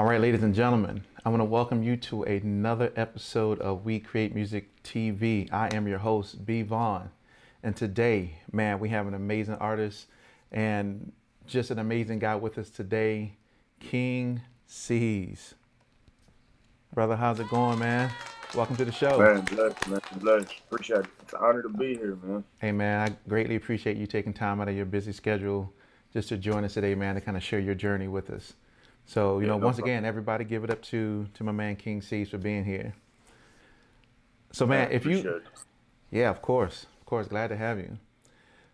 All right, ladies and gentlemen, I want to welcome you to another episode of We Create Music TV. I am your host, B. Vaughn. And today, man, we have an amazing artist and just an amazing guy with us today, Khing Ceaze. Brother, how's it going, man? Welcome to the show. Man, bless, man, bless. Appreciate it. It's an honor to be here, man. Hey, man, I greatly appreciate you taking time out of your busy schedule just to join us today, man, to kind of share your journey with us. So, Yeah, no once problem. again, everybody give it up to my man Khing Ceaze for being here. So, man, Man, if appreciate you, it. yeah, of course, glad to have you.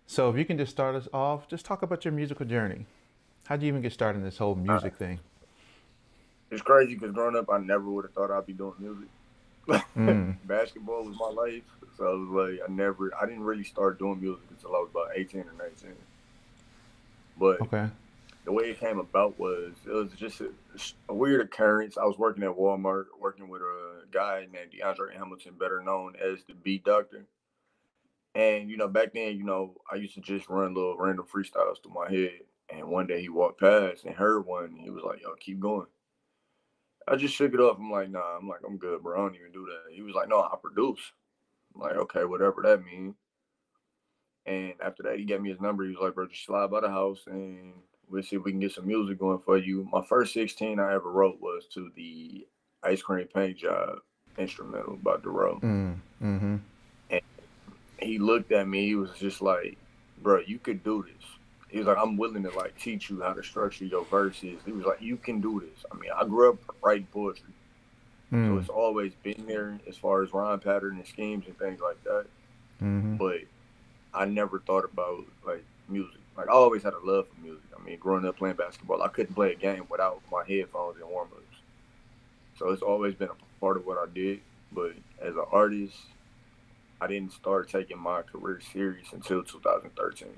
So, if you can just start us off, just talk about your musical journey. How'd you even get started in this whole Uh, music thing? it's crazy because growing up, I never would have thought I'd be doing music. Mm, Basketball was my life, so I was like, I didn't really start doing music until I was about 18 or 19. But okay. the way it came about it was just a weird occurrence. I was working at Walmart, working with a guy named DeAndre Hamilton, better known as the Beat Doctor. And back then, I used to just run little random freestyles through my head. And one day he walked past and heard one. And he was like, "Yo, keep going." I just shook it off. I'm like, "Nah." I'm like, "I'm good, bro. I don't even do that." He was like, "No, I produce." I'm like, "Okay, whatever that means." And after that, he gave me his number. He was like, "Bro, just slide by the house and we'll see if we can get some music going for you." My first 16 I ever wrote was to the Ice Cream Paint Job instrumental by Duro. Mm, mm-hmm. And he looked at me. He was just like, "Bro, you could do this." He was like, "I'm willing to like teach you how to structure your verses." He was like, "You can do this." I mean, I grew up writing poetry, so Mm, it's always been there as far as rhyme pattern and schemes and things like that. mm-hmm. But I never thought about like music. Like I always had a love for music. I mean, growing up playing basketball, I couldn't play a game without my headphones and warm ups. So it's always been a part of what I did. But as an artist, I didn't start taking my career serious until 2013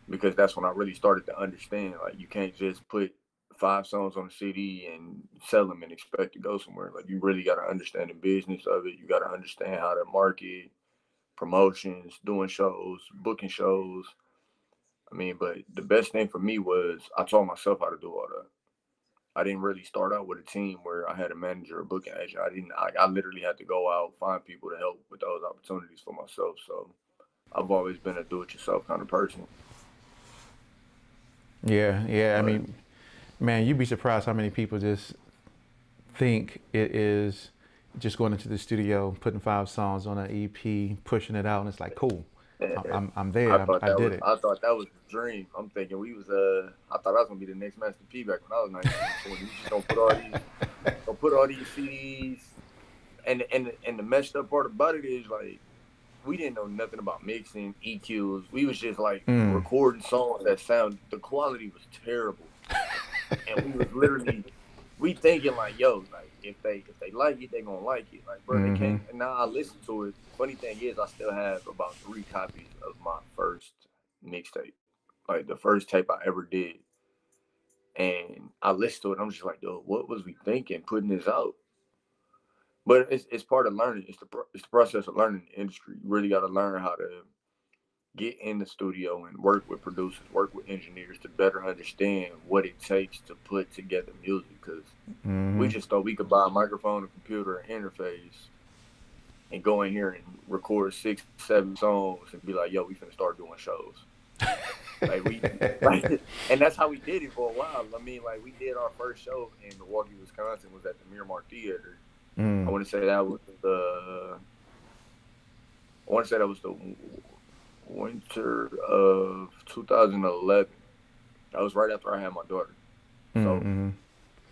because that's when I really started to understand like you can't just put 5 songs on a CD and sell them and expect to go somewhere. Like you really got to understand the business of it. You got to understand how to market, promotions, doing shows, booking shows. I mean, but the best thing for me was I taught myself how to do all that. I didn't really start out with a team where I had a manager or booking agent. I didn't. I literally had to go out find people to help with those opportunities for myself. So I've always been a do-it-yourself kind of person. Yeah, yeah. I But mean, man, you'd be surprised how many people just think it is just going into the studio, putting 5 songs on an EP, pushing it out, and it's like, cool, eh, I'm there, I did it. I thought that was the dream. I'm thinking we was I thought I was gonna be the next Master P back when I was 19, 20. You just gonna put all these CDs, and the messed up part about it is like we didn't know nothing about mixing EQs. We was just like Mm, recording songs that sound the quality was terrible, and we was literally we thinking like, yo, like if they like it, they gonna like it. Like, bro, they mm-hmm. can't. And now I listen to it. Funny thing is, I still have about 3 copies of my first mixtape, like the first tape I ever did. And I listened to it. I'm just like, yo, what was we thinking putting this out? But it's part of learning. It's the process of learning the industry. You really got to learn how to get in the studio and work with producers, work with engineers to better understand what it takes to put together music. Because we Mm-hmm. just thought we could buy a microphone, a computer, an interface, and go in here and record 6, 7 songs and be like, "Yo, we finna start doing shows." Like we, like, and that's how we did it for a while. I mean, like we did our first show in Milwaukee, Wisconsin, was at the Miramar Theater. I Mm, want to say that was I want to say that was the winter of 2011. That was right after I had my daughter. So mm-hmm.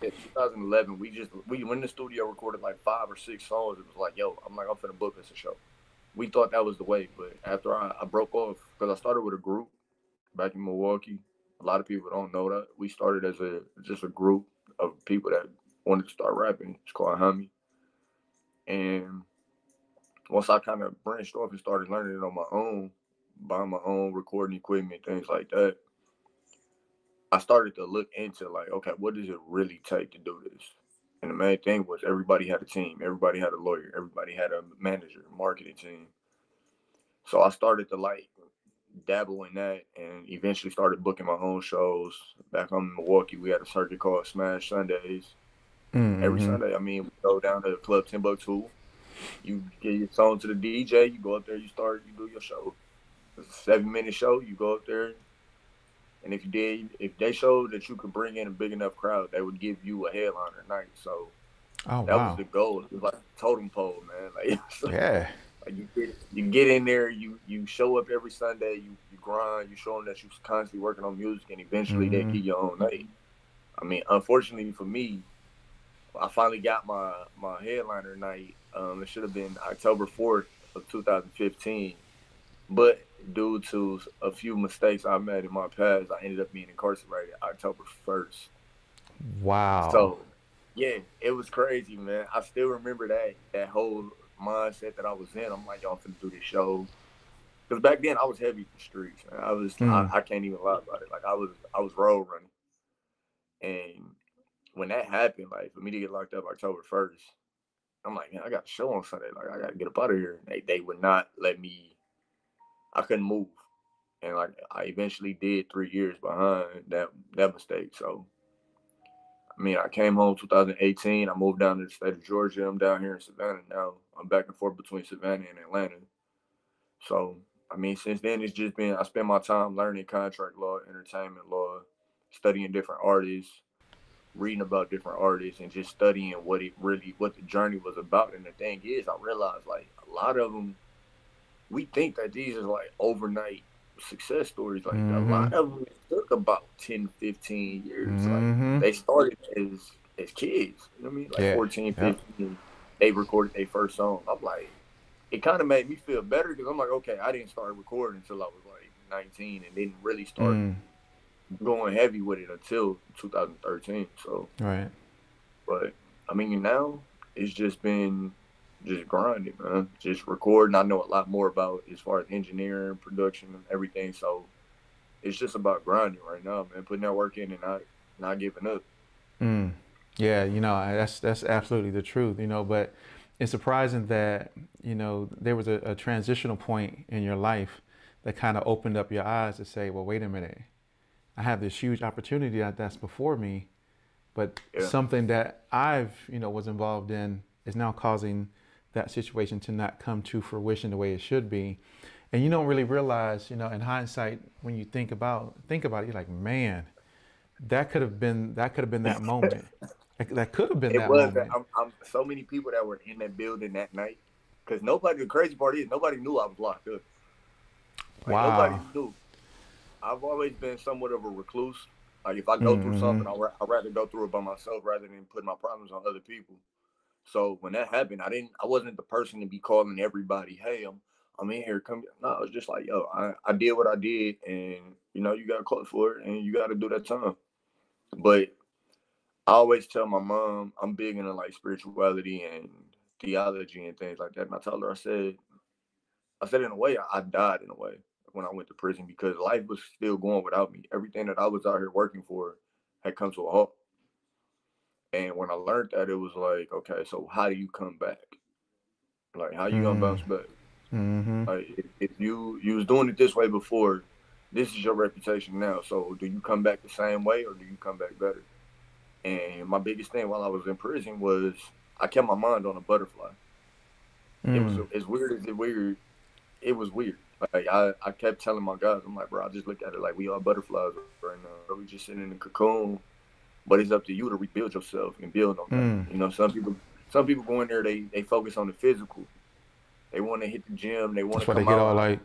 in 2011, we went in the studio, recorded like 5 or 6 songs. It was like, yo, I'm finna book us a show. We thought that was the way, but after I broke off because I started with a group back in Milwaukee. A lot of people don't know that we started as a just a group of people that wanted to start rapping. It's called Hummy. And once I kind of branched off and started learning it on my own, buying my own recording equipment, things like that, I started to look into like, okay, what does it really take to do this? And the main thing was everybody had a team, everybody had a lawyer, everybody had a manager, marketing team. So I started to like dabble in that and eventually started booking my own shows. Back home in Milwaukee, we had a circuit called Smash Sundays. Every Mm-hmm. Sunday, I mean, we go down to Club Timbuktu. You get your song to the DJ, you go up there, you do your show. It's a 7 minute show. You go up there, and if they showed that you could bring in a big enough crowd, they would give you a headliner night. So Oh that was wow. the goal. It was like a totem pole, man. Like, Yeah. like you get in there, you show up every Sunday, you grind, you show them that you're constantly working on music, and eventually they Mm-hmm. give you your own night. I mean, unfortunately for me, I finally got my headliner night. It should have been October 4th of 2015, but due to a few mistakes I made in my past, I ended up being incarcerated October 1st. Wow. So yeah, it was crazy, man. I still remember that whole mindset that I was in. I'm like, y'all finna do this show. Because back then I was heavy in the streets, man. Mm. I can't even lie about it. Like I was road running. And when that happened, like for me to get locked up October 1st, I'm like, man, I got a show on Sunday. Like I gotta get up out of here. They would not let me. I couldn't move, and like I eventually did 3 years behind that mistake. So I mean, I came home 2018. I moved down to the state of Georgia. I'm down here in Savannah now. I'm back and forth between Savannah and Atlanta. So I mean, since then it's just been I spend my time learning contract law, entertainment law, studying different artists, reading about different artists, and just studying what the journey was about. And the thing is, I realized like a lot of them, we think that these are like overnight success stories. Like a Mm-hmm. lot of them took about 10, 15 years. Like Mm-hmm. they started as kids, you know what I mean? Like Yeah. 14, Yep. 15, they recorded their first song. I'm like, it kind of made me feel better because I'm like, okay, I didn't start recording until I was like 19 and didn't really start Mm. going heavy with it until 2013. So, Right. but I mean, now it's just been just grinding, man. Just recording. I know a lot more about as far as engineering, production, and everything. So it's just about grinding right now, man. Putting that work in and not giving up. Mm. Yeah, that's absolutely the truth, but it's surprising that, there was a transitional point in your life that kind of opened up your eyes to say, well, wait a minute. I have this huge opportunity that's before me, but Yeah, something that was involved in is now causing that situation to not come to fruition the way it should be. And you don't really realize, in hindsight, when you think about it, you're like, man, that could have been that moment. That could have been it that was. That moment. I'm so many people that were in that building that night because nobody. The crazy part is nobody knew I was locked up. Like nobody Wow. knew. I've always been somewhat of a recluse. Like if I go through Mm-hmm. something, I'd rather go through it by myself rather than put my problems on other people. So when that happened, I wasn't the person to be calling everybody, hey, I'm in here. Come. No, I was just like, yo, I did what I did, and you got to call for it, and you got to do that time. But I always tell my mom I'm big into like spirituality and theology and things like that. And I told her, I said in a way, I died in a way when I went to prison because life was still going without me. Everything that I was out here working for had come to a halt. And when I learned that, it was like, okay, so how do you come back? Like, how you gonna Mm. bounce back? Mm-hmm. Like, if you was doing it this way before, this is your reputation now. So, do you come back the same way or do you come back better? And my biggest thing while I was in prison was I kept my mind on a butterfly. It was Mm. as weird as it weird. It was weird. Like I kept telling my guys, I'm like, bro, I just look at it like we are butterflies right now. Bro. We just sitting in the cocoon, but it's up to you to rebuild yourself and build on that. Mm. Some people go in there, they focus on the physical. They want to hit the gym. They want That's to why they come get out. all like,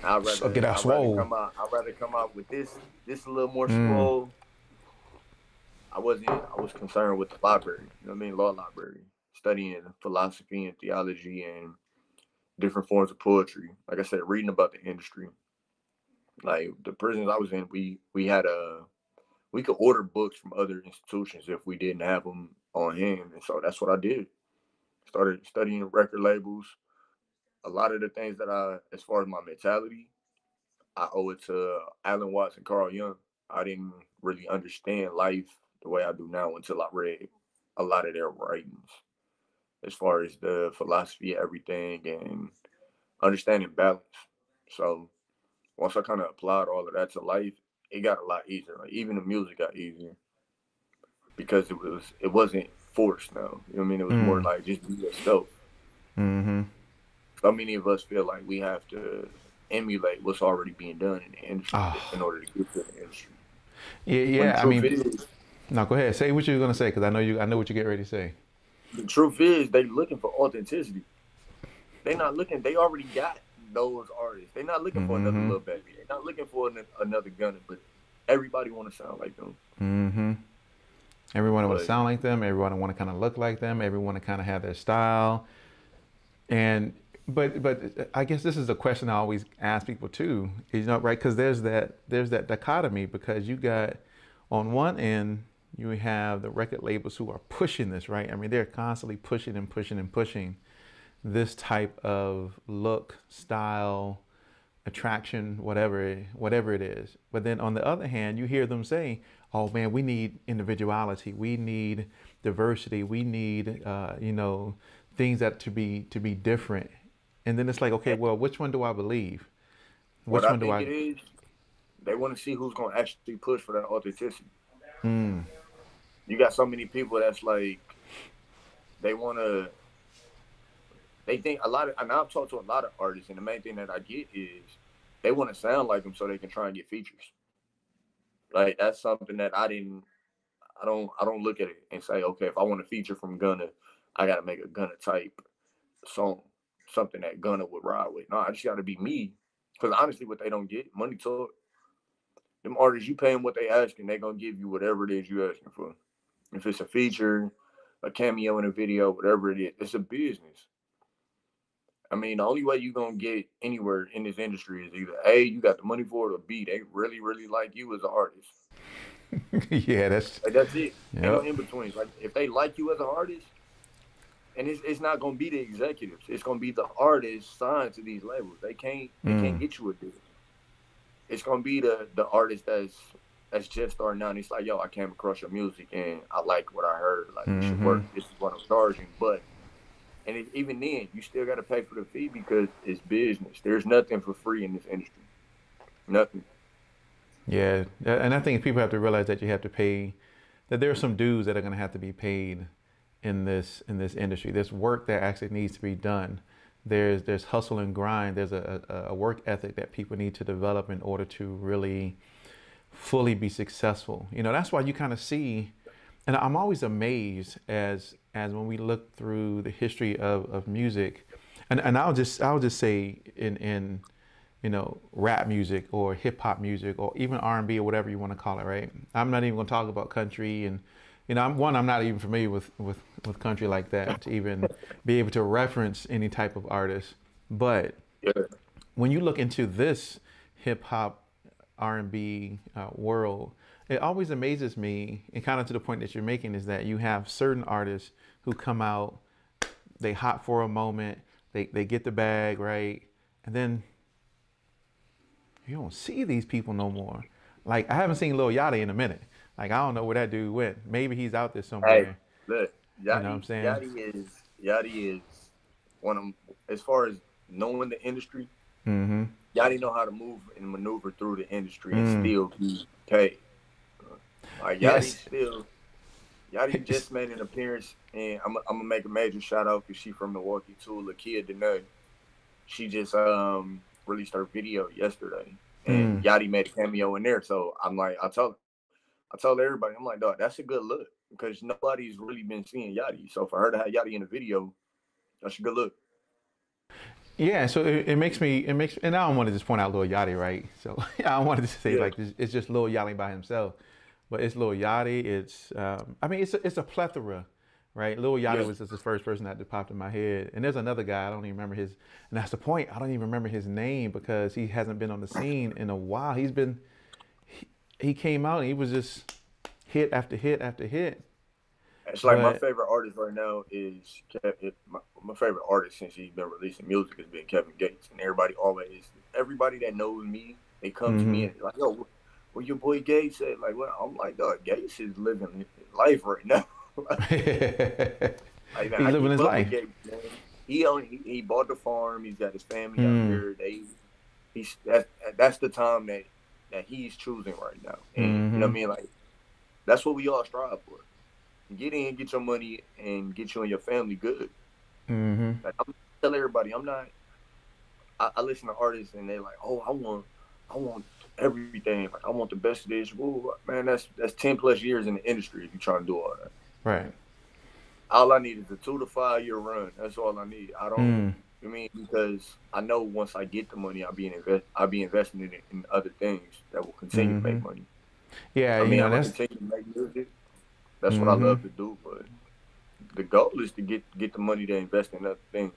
I'd get rather out I'd rather swole. come out. I'd rather come out with this a little more Mm. swole. I was concerned with the library. You know what I mean? Law library, studying philosophy and theology and different forms of poetry. Like I said, reading about the industry. Like the prisons I was in, we could order books from other institutions if we didn't have them on hand, and so that's what I did. Started studying record labels. A lot of the things as far as my mentality, I owe it to Alan Watts and Carl Jung. I didn't really understand life the way I do now until I read a lot of their writings, as far as the philosophy of everything and understanding balance. So once I kind of applied all of that to life, it got a lot easier. Like even the music got easier because it wasn't forced now. You know what I mean? It was more Mm. like just be yourself. Mm-hmm. So many of us feel like we have to emulate what's already being done in the industry in Oh, order to get to the industry. yeah, When the yeah. I truth mean, is, no, go ahead. Say what you're gonna say, because I know you. I know what you get ready to say. they looking for authenticity. They not looking. They already got those artists. They not looking for another Mm-hmm. Lil Baby. They not looking for another Gunna. But everybody want to sound like them. Mm-hmm. Everyone want to But sound like them. Everyone want to kind of look like them. Everyone want to kind of have their style. And but I guess this is a question I always ask people too. You know, right? Because there's that dichotomy, because you got on one end you have the record labels who are pushing this, right? I mean, they're constantly pushing and pushing and pushing this type of look, style, attraction, whatever it is. But then on the other hand, you hear them say, "Oh man, we need individuality. We need diversity. We need things that to be different." And then it's like, okay, well, which one do I believe? what Which I one do think I? it is, they want to see who's gonna actually push for that authenticity. Mm, You got so many people that's like they want to. They think a lot of, and I've talked to a lot of artists, and the main thing that I get is they want to sound like them so they can try and get features. Like that's something that I didn't. I don't look at it and say, okay, if I want a feature from Gunna, I got to make a Gunna type song, something that Gunna would ride with. No, I just got to be me. Because honestly, what they don't get, money talk. Them artists, you pay them what they asking, they gonna give you whatever it is you asking for. If it's a feature, a cameo in a video, whatever it is, it's a business. I mean, the only way you gonna get anywhere in this industry is either A, you got the money for it, or B, they really, really like you as an artist. yeah, that's Like that's it. Ain't no yep. in betweens. Like if they like you as an artist, and it's not gonna be the executives. It's gonna be the artists signed to these labels. They can't Mm, get you a deal. It's gonna be the artist that's just starting out. And it's like, yo, I came across your music and I like what I heard. Like it should mm-hmm. work. This is what I'm charging. But even then, you still got to pay for the fee because it's business. There's nothing for free in this industry. Nothing. Yeah, and I think people have to realize that you have to pay. That there are some dues that are going to have to be paid in this industry. There's work that actually needs to be done. There's hustle and grind. There's a work ethic that people need to develop in order to really fully be successful. You know, that's why you kind of see, and I'm always amazed as when we look through the history of music, and I'll just say in rap music or hip hop music or even R&B or whatever you want to call it, right? I'm not even going to talk about country, and I'm not even familiar with country like that to even be able to reference any type of artist. But Yeah. when you look into this hip hop R&B world, it always amazes me, and kind of to the point that you're making, is that you have certain artists who come out, they hot for a moment, they get the bag, right, and then you don't see these people no more. Like I haven't seen Lil Yachty in a minute. Like I don't know where that dude went. Maybe he's out there Hey, somewhere. look, You know what I'm saying? Yachty is one of them. As far as knowing the industry, Mm-hmm. Yachty know how to move and maneuver through the industry and Mm. still be paid. Like Yes. Yachty just made an appearance, and I'm gonna make a major shout out because she from Milwaukee too. Lakia Dene. She just released her video yesterday, and Mm. Yachty made a cameo in there. So I'm like, I told everybody, I'm like, dog, that's a good look because nobody's really been seeing Yachty. So for her to have Yachty in the video, that's a good look. Yeah, so it makes and I don't want to just point out Lil Yachty, right? So I don't want to just say Yeah, like this, it's just Lil Yachty by himself, but it's Lil Yachty. It's I mean it's a plethora, right? Lil Yachty yeah. was just the first person that just popped in my head, and there's another guy I don't even remember his, and that's the point. I don't even remember his name because he hasn't been on the scene in a while. He came out and he was just hit after hit after hit, It's like my but favorite artist right now is my favorite artist since he's been releasing music has been Kevin Gates, and everybody that knows me, they come to me mm-hmm. and they're like, yo, where your boy Gates at? Like, well, I'm like, dog, Gates is living life right now. Like, man, He's I living keep his up with life. Gates, man. He bought the farm. He's got his family out Mm. there. he's that's the time that he's choosing right now. And you know what I Mm-hmm. mean? Like that's what we all strive for. Get in, get your money, and get you and your family good. Mm-hmm. Like I'm tell everybody, I'm not. I listen to artists and they're like, oh, I want everything. Like I want the best of this. Ooh, man, that's 10 plus years in the industry if you're trying to do all that. Right. All I need is a 2 to 5 year run. That's all I need. I don't. Mm. I mean, because I know once I get the money, I'll be investing in it in other things that will continue to Mm-hmm. make money. Yeah, I you mean, know, I'm gonna that's continue to make music. That's what I mm-hmm. love to do. But the goal is to get the money to invest in other things.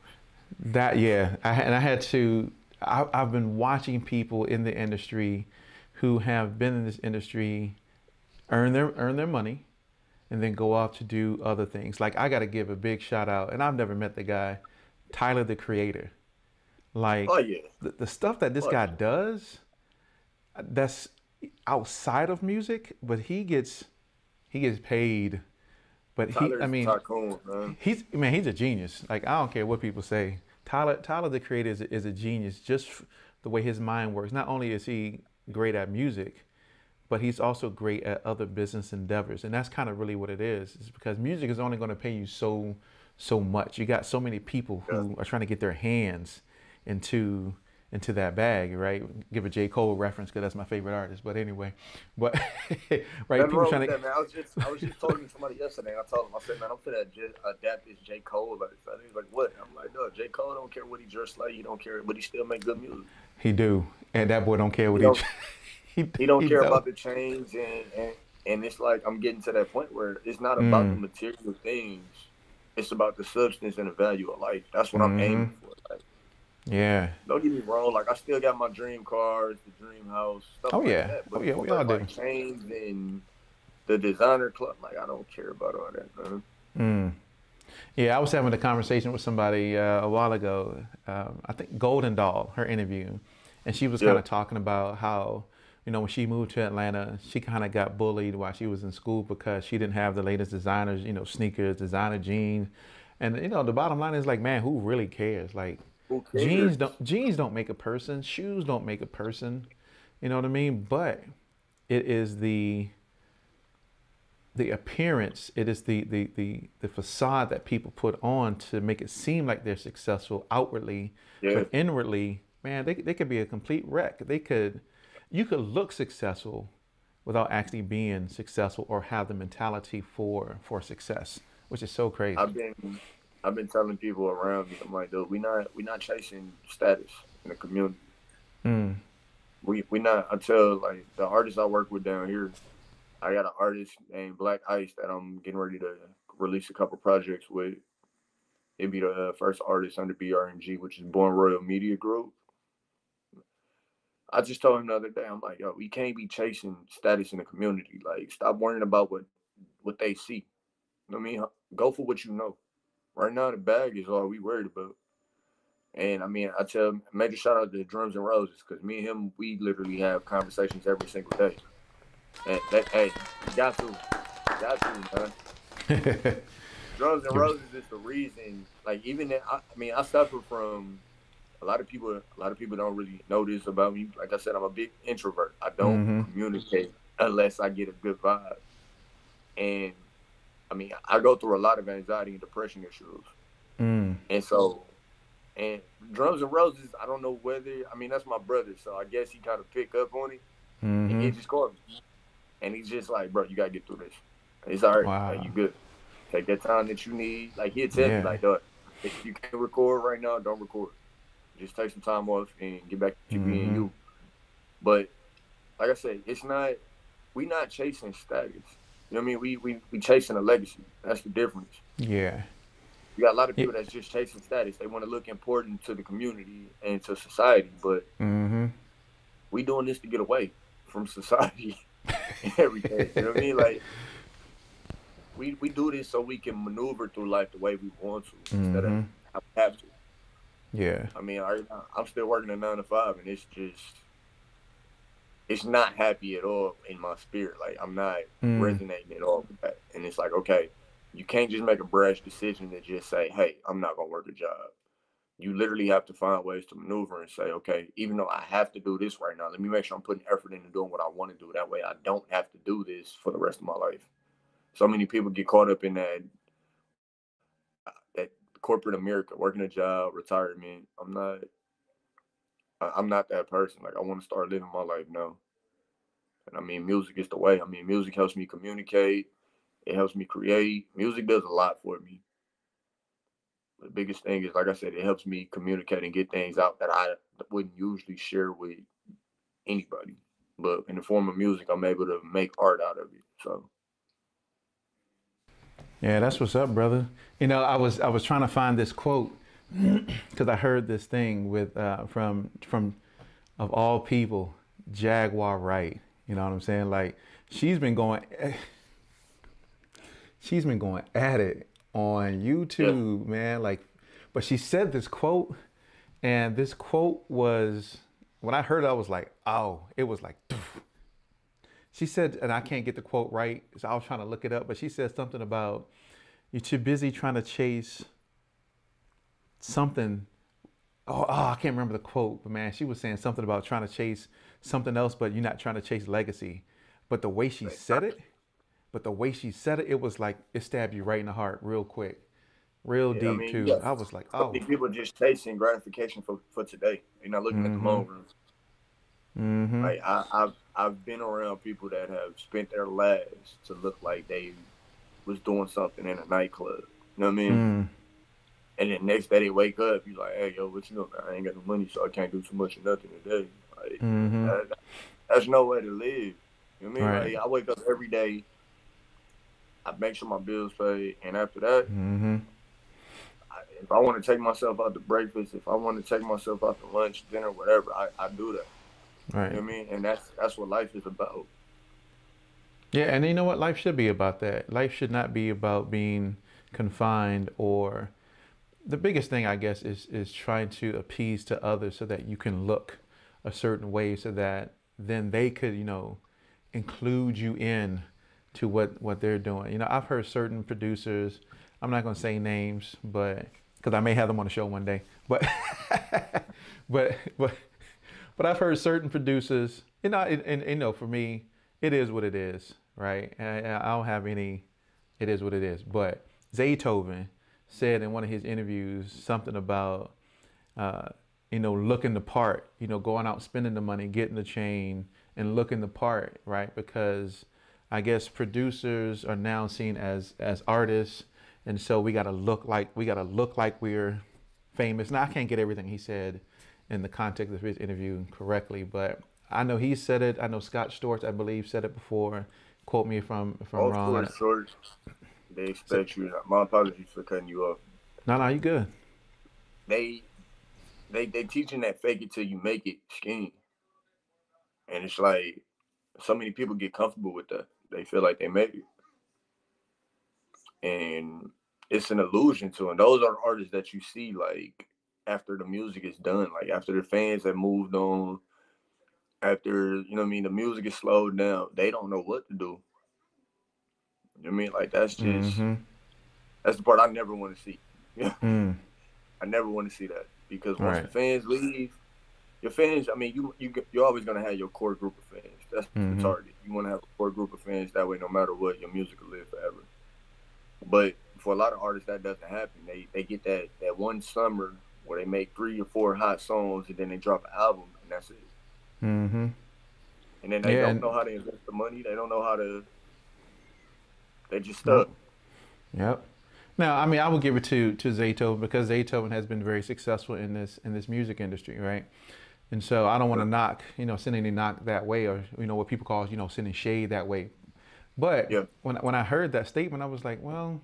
That, yeah. And I had to, I've been watching people in the industry who have been in this industry earn their money and then go off to do other things. Like I got to give a big shout out, and I've never met the guy, Tyler the Creator. Oh Like yeah, the stuff that this oh guy yeah. does, that's outside of music, but he gets paid. But he, Tyler I is a mean, tycoon, man. he's a genius. Like I don't care what people say. Tyler the Creator is a genius. Just the way his mind works. Not only is he great at music, but he's also great at other business endeavors, and that's kind of really what it is. It's because music is only going to pay you so much. You got so many people Yeah. who are trying to get their hands into that bag, right? Give a J. Cole reference because that's my favorite artist. But anyway, but right, Nothing people wrong with trying to that, man. I was just talking to somebody yesterday. I told him, I said, man, I'm finna adapt this J. Cole. Like, he's like, what? I'm like, no, J. Cole don't care what he dressed like. He don't care, but he still make good music. he do, and that boy don't care He what don't he he don't he care do. about the chains and it's like I'm getting to that point where it's not about the Mm, material things. It's about the substance and the value of life. That's what I'm mm-hmm. aiming for. Like, Yeah. don't get me wrong. Like I still got my dream cars, the dream house, stuff Oh like yeah. that. Oh But yeah. We all do. like chains and the designer club, like I don't care about all that, man. Mm. Yeah, I was having a conversation with somebody a while ago. I think Golden Doll, her interview, and she was kind Yeah. of talking about how, when she moved to Atlanta, she kind of got bullied while she was in school because she didn't have the latest designers, sneakers, designer jeans, and the bottom line is like, man, who really cares? Like, Who jeans cares? don't make a person, shoes don't make a person, you know what I mean? But it is the appearance, it is the facade that people put on to make it seem like they're successful outwardly, Yeah. but inwardly, man, they could be a complete wreck. You could look successful without actually being successful or have the mentality for success, which is so crazy. I've been I've been telling people around me, I'm like, dude, we not chasing status in the community. Mm, We not. I tell like the artists I work with down here. I got an artist named Black Ice that I'm getting ready to release a couple projects with. It'd be the first artist under BRMG, which is Born Royal Media Group. I just told him the other day, I'm like, yo, we can't be chasing status in the community. Like, stop worrying about what they see. You know what I mean? Go for what you know. Right now, the bag is all we worried about. And I mean, I tell major shout out to Drumz and Rosez because me and him, we literally have conversations every single day. And that, hey, you got to, man. Drums and give it, Roses is the reason. Like even that, I mean, I suffer from a lot of people. A lot of people don't really know this about me. Like I said, I'm a big introvert. I don't mm-hmm, communicate unless I get a good vibe. And I mean, I go through a lot of anxiety and depression issues. mm, And so, and Drums and Roses, I don't know whether. I mean, that's my brother, so I guess he kind of pick up on it. And mm-hmm. he just called me, and he's just like, "Bro, you gotta get through this. It's all right. Like Wow. you good. Take that time that you need." Like he'd tell me, Yeah. like, "Dog, if you can't record right now, don't record. Just take some time off and get back to being Mm-hmm. you." But like I said, it's not. We not chasing status. You know what I mean? We chasing a legacy. That's the difference. Yeah. You got a lot of Yeah. people that's just chasing status. They want to look important to the community and to society, but Mm-hmm. we doing this to get away from society and everything. You know what I mean? Like we do this so we can maneuver through life the way we want to instead of Mm-hmm. how we have to. Yeah. I mean, I'm still working a 9 to 5, and it's not happy at all in my spirit. Like I'm not Mm. resonating at all with that. And it's like, okay, you can't just make a brash decision to just say, "Hey, I'm not gonna work a job." you literally have to find ways to maneuver and say, okay, even though I have to do this right now, let me make sure I'm putting effort into doing what I want to do. That way I don't have to do this for the rest of my life. So many people get caught up in that corporate America, working a job, retirement. I'm not that person. Like, I want to start living my life now. And I mean, music is the way. I mean, music helps me communicate. It helps me create. Music does a lot for me. The biggest thing is, like I said, it helps me communicate and get things out that I wouldn't usually share with anybody. But in the form of music, I'm able to make art out of it. So Yeah, that's what's up, brother. I was trying to find this quote because I heard this thing with from of all people, Jaguar Wright. You know what I'm saying? Like she's been going she's been going at it on yeah, YouTube, man. Like, but she said this quote, and this quote was when I heard it, I was like, oh, it was like. She said, and I can't get the quote right, so I was trying to look it up, but she said something about you're too busy trying to chase something. I can't remember the quote, but man, she was saying something about trying to chase something else, but you're not trying to chase legacy. But the way she said it, it was like it stabbed you right in the heart real quick, real yeah. I deep mean, you too. got I was like, so oh, many people just chasing gratification for today. They're not looking at the mm-hmm, long run. mm-hmm, Like I've been around people that have spent their lives to look like they was doing something in a nightclub. You know what I mean? mm, And then next day they wake up, you like, hey, yo, what you know, man? I ain't got no money, so I can't do too much of nothing today. Like, mm-hmm, that's no way to live. You know what I mean? right, Like, I wake up every day, I make sure my bills paid, and after that, mm-hmm, if I want to take myself out to breakfast, if I want to take myself out to lunch, dinner, whatever, I do that. You right. know what I mean? And that's what life is about. Yeah, and you know what? Life should be about that. Life should not be about being confined or the biggest thing I guess is trying to appease to others so that you can look a certain way so that then they could, include you in to what they're doing. I've heard certain producers, I'm not going to say names, but because I may have them on the show one day, but but but but I've heard certain producers, and for me, it is what it is, right? And I don't have any. It is what it is. But Zaytoven said in one of his interviews something about, uh, looking the part. Going out, spending the money, getting the chain, and looking the part, right? Because I guess producers are now seen as artists, and so we gotta look like we're famous. Now I can't get everything he said in the context of his interview correctly, but I know he said it. I know Scott Storch, I believe, said it before. Quote me if I'm Long wrong. story short, they So, expect you. My apologies for cutting you off. no, you good. They they teaching that fake it till you make it scheme, and it's like so many people get comfortable with that. They feel like they made it, and it's an illusion to them. Those are artists that you see like after the music is done, like after the fans have moved on, after you know what I mean, the music is slowed down. They don't know what to do. You know what I mean? Like Mm-hmm. that's the part I never want to see. Yeah, Mm. I never want to see that because once the Right. fans leave, your fans. I mean, you're always gonna have your core group of fans. That's the Mm-hmm. target. You want to have a core group of fans. That way, no matter what, your music will live forever. But for a lot of artists, that doesn't happen. They get that one summer where they make 3 or 4 hot songs and then they drop an album and that's it. Mm-hmm. And then they Yeah. don't know how to invest the money. They don't know how to. They just stuck. Nope. Yep. Now, I mean, I will give it to Zaytoven because Zaytoven has been very successful in this music industry, right? And so I don't want to knock, send any knock that way, or what people call, sending shade that way. But Yeah, when I heard that statement, I was like, well,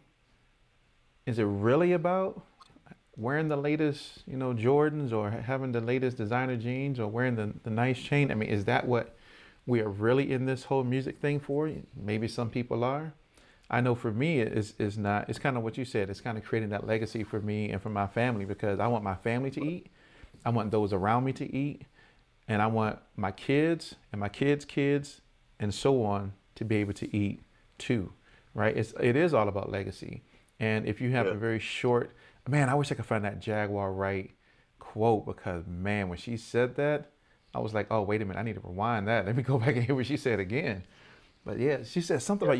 is it really about wearing the latest, Jordans or having the latest designer jeans or wearing the nice chain? I mean, is that what we are really in this whole music thing for? Maybe some people are. I know for me, it's not. It's kind of what you said. It's kind of creating that legacy for me and for my family because I want my family to eat. I want those around me to eat. And I want my kids and my kids' kids and so on to be able to eat too, right? It is all about legacy. And if you have yeah. a very short, man, I wish I could find that Jaguar right. quote because man, when she said that, I was like, oh wait a minute, I need to rewind that. Let me go back and hear what she said again. But yeah, she said something Yeah. about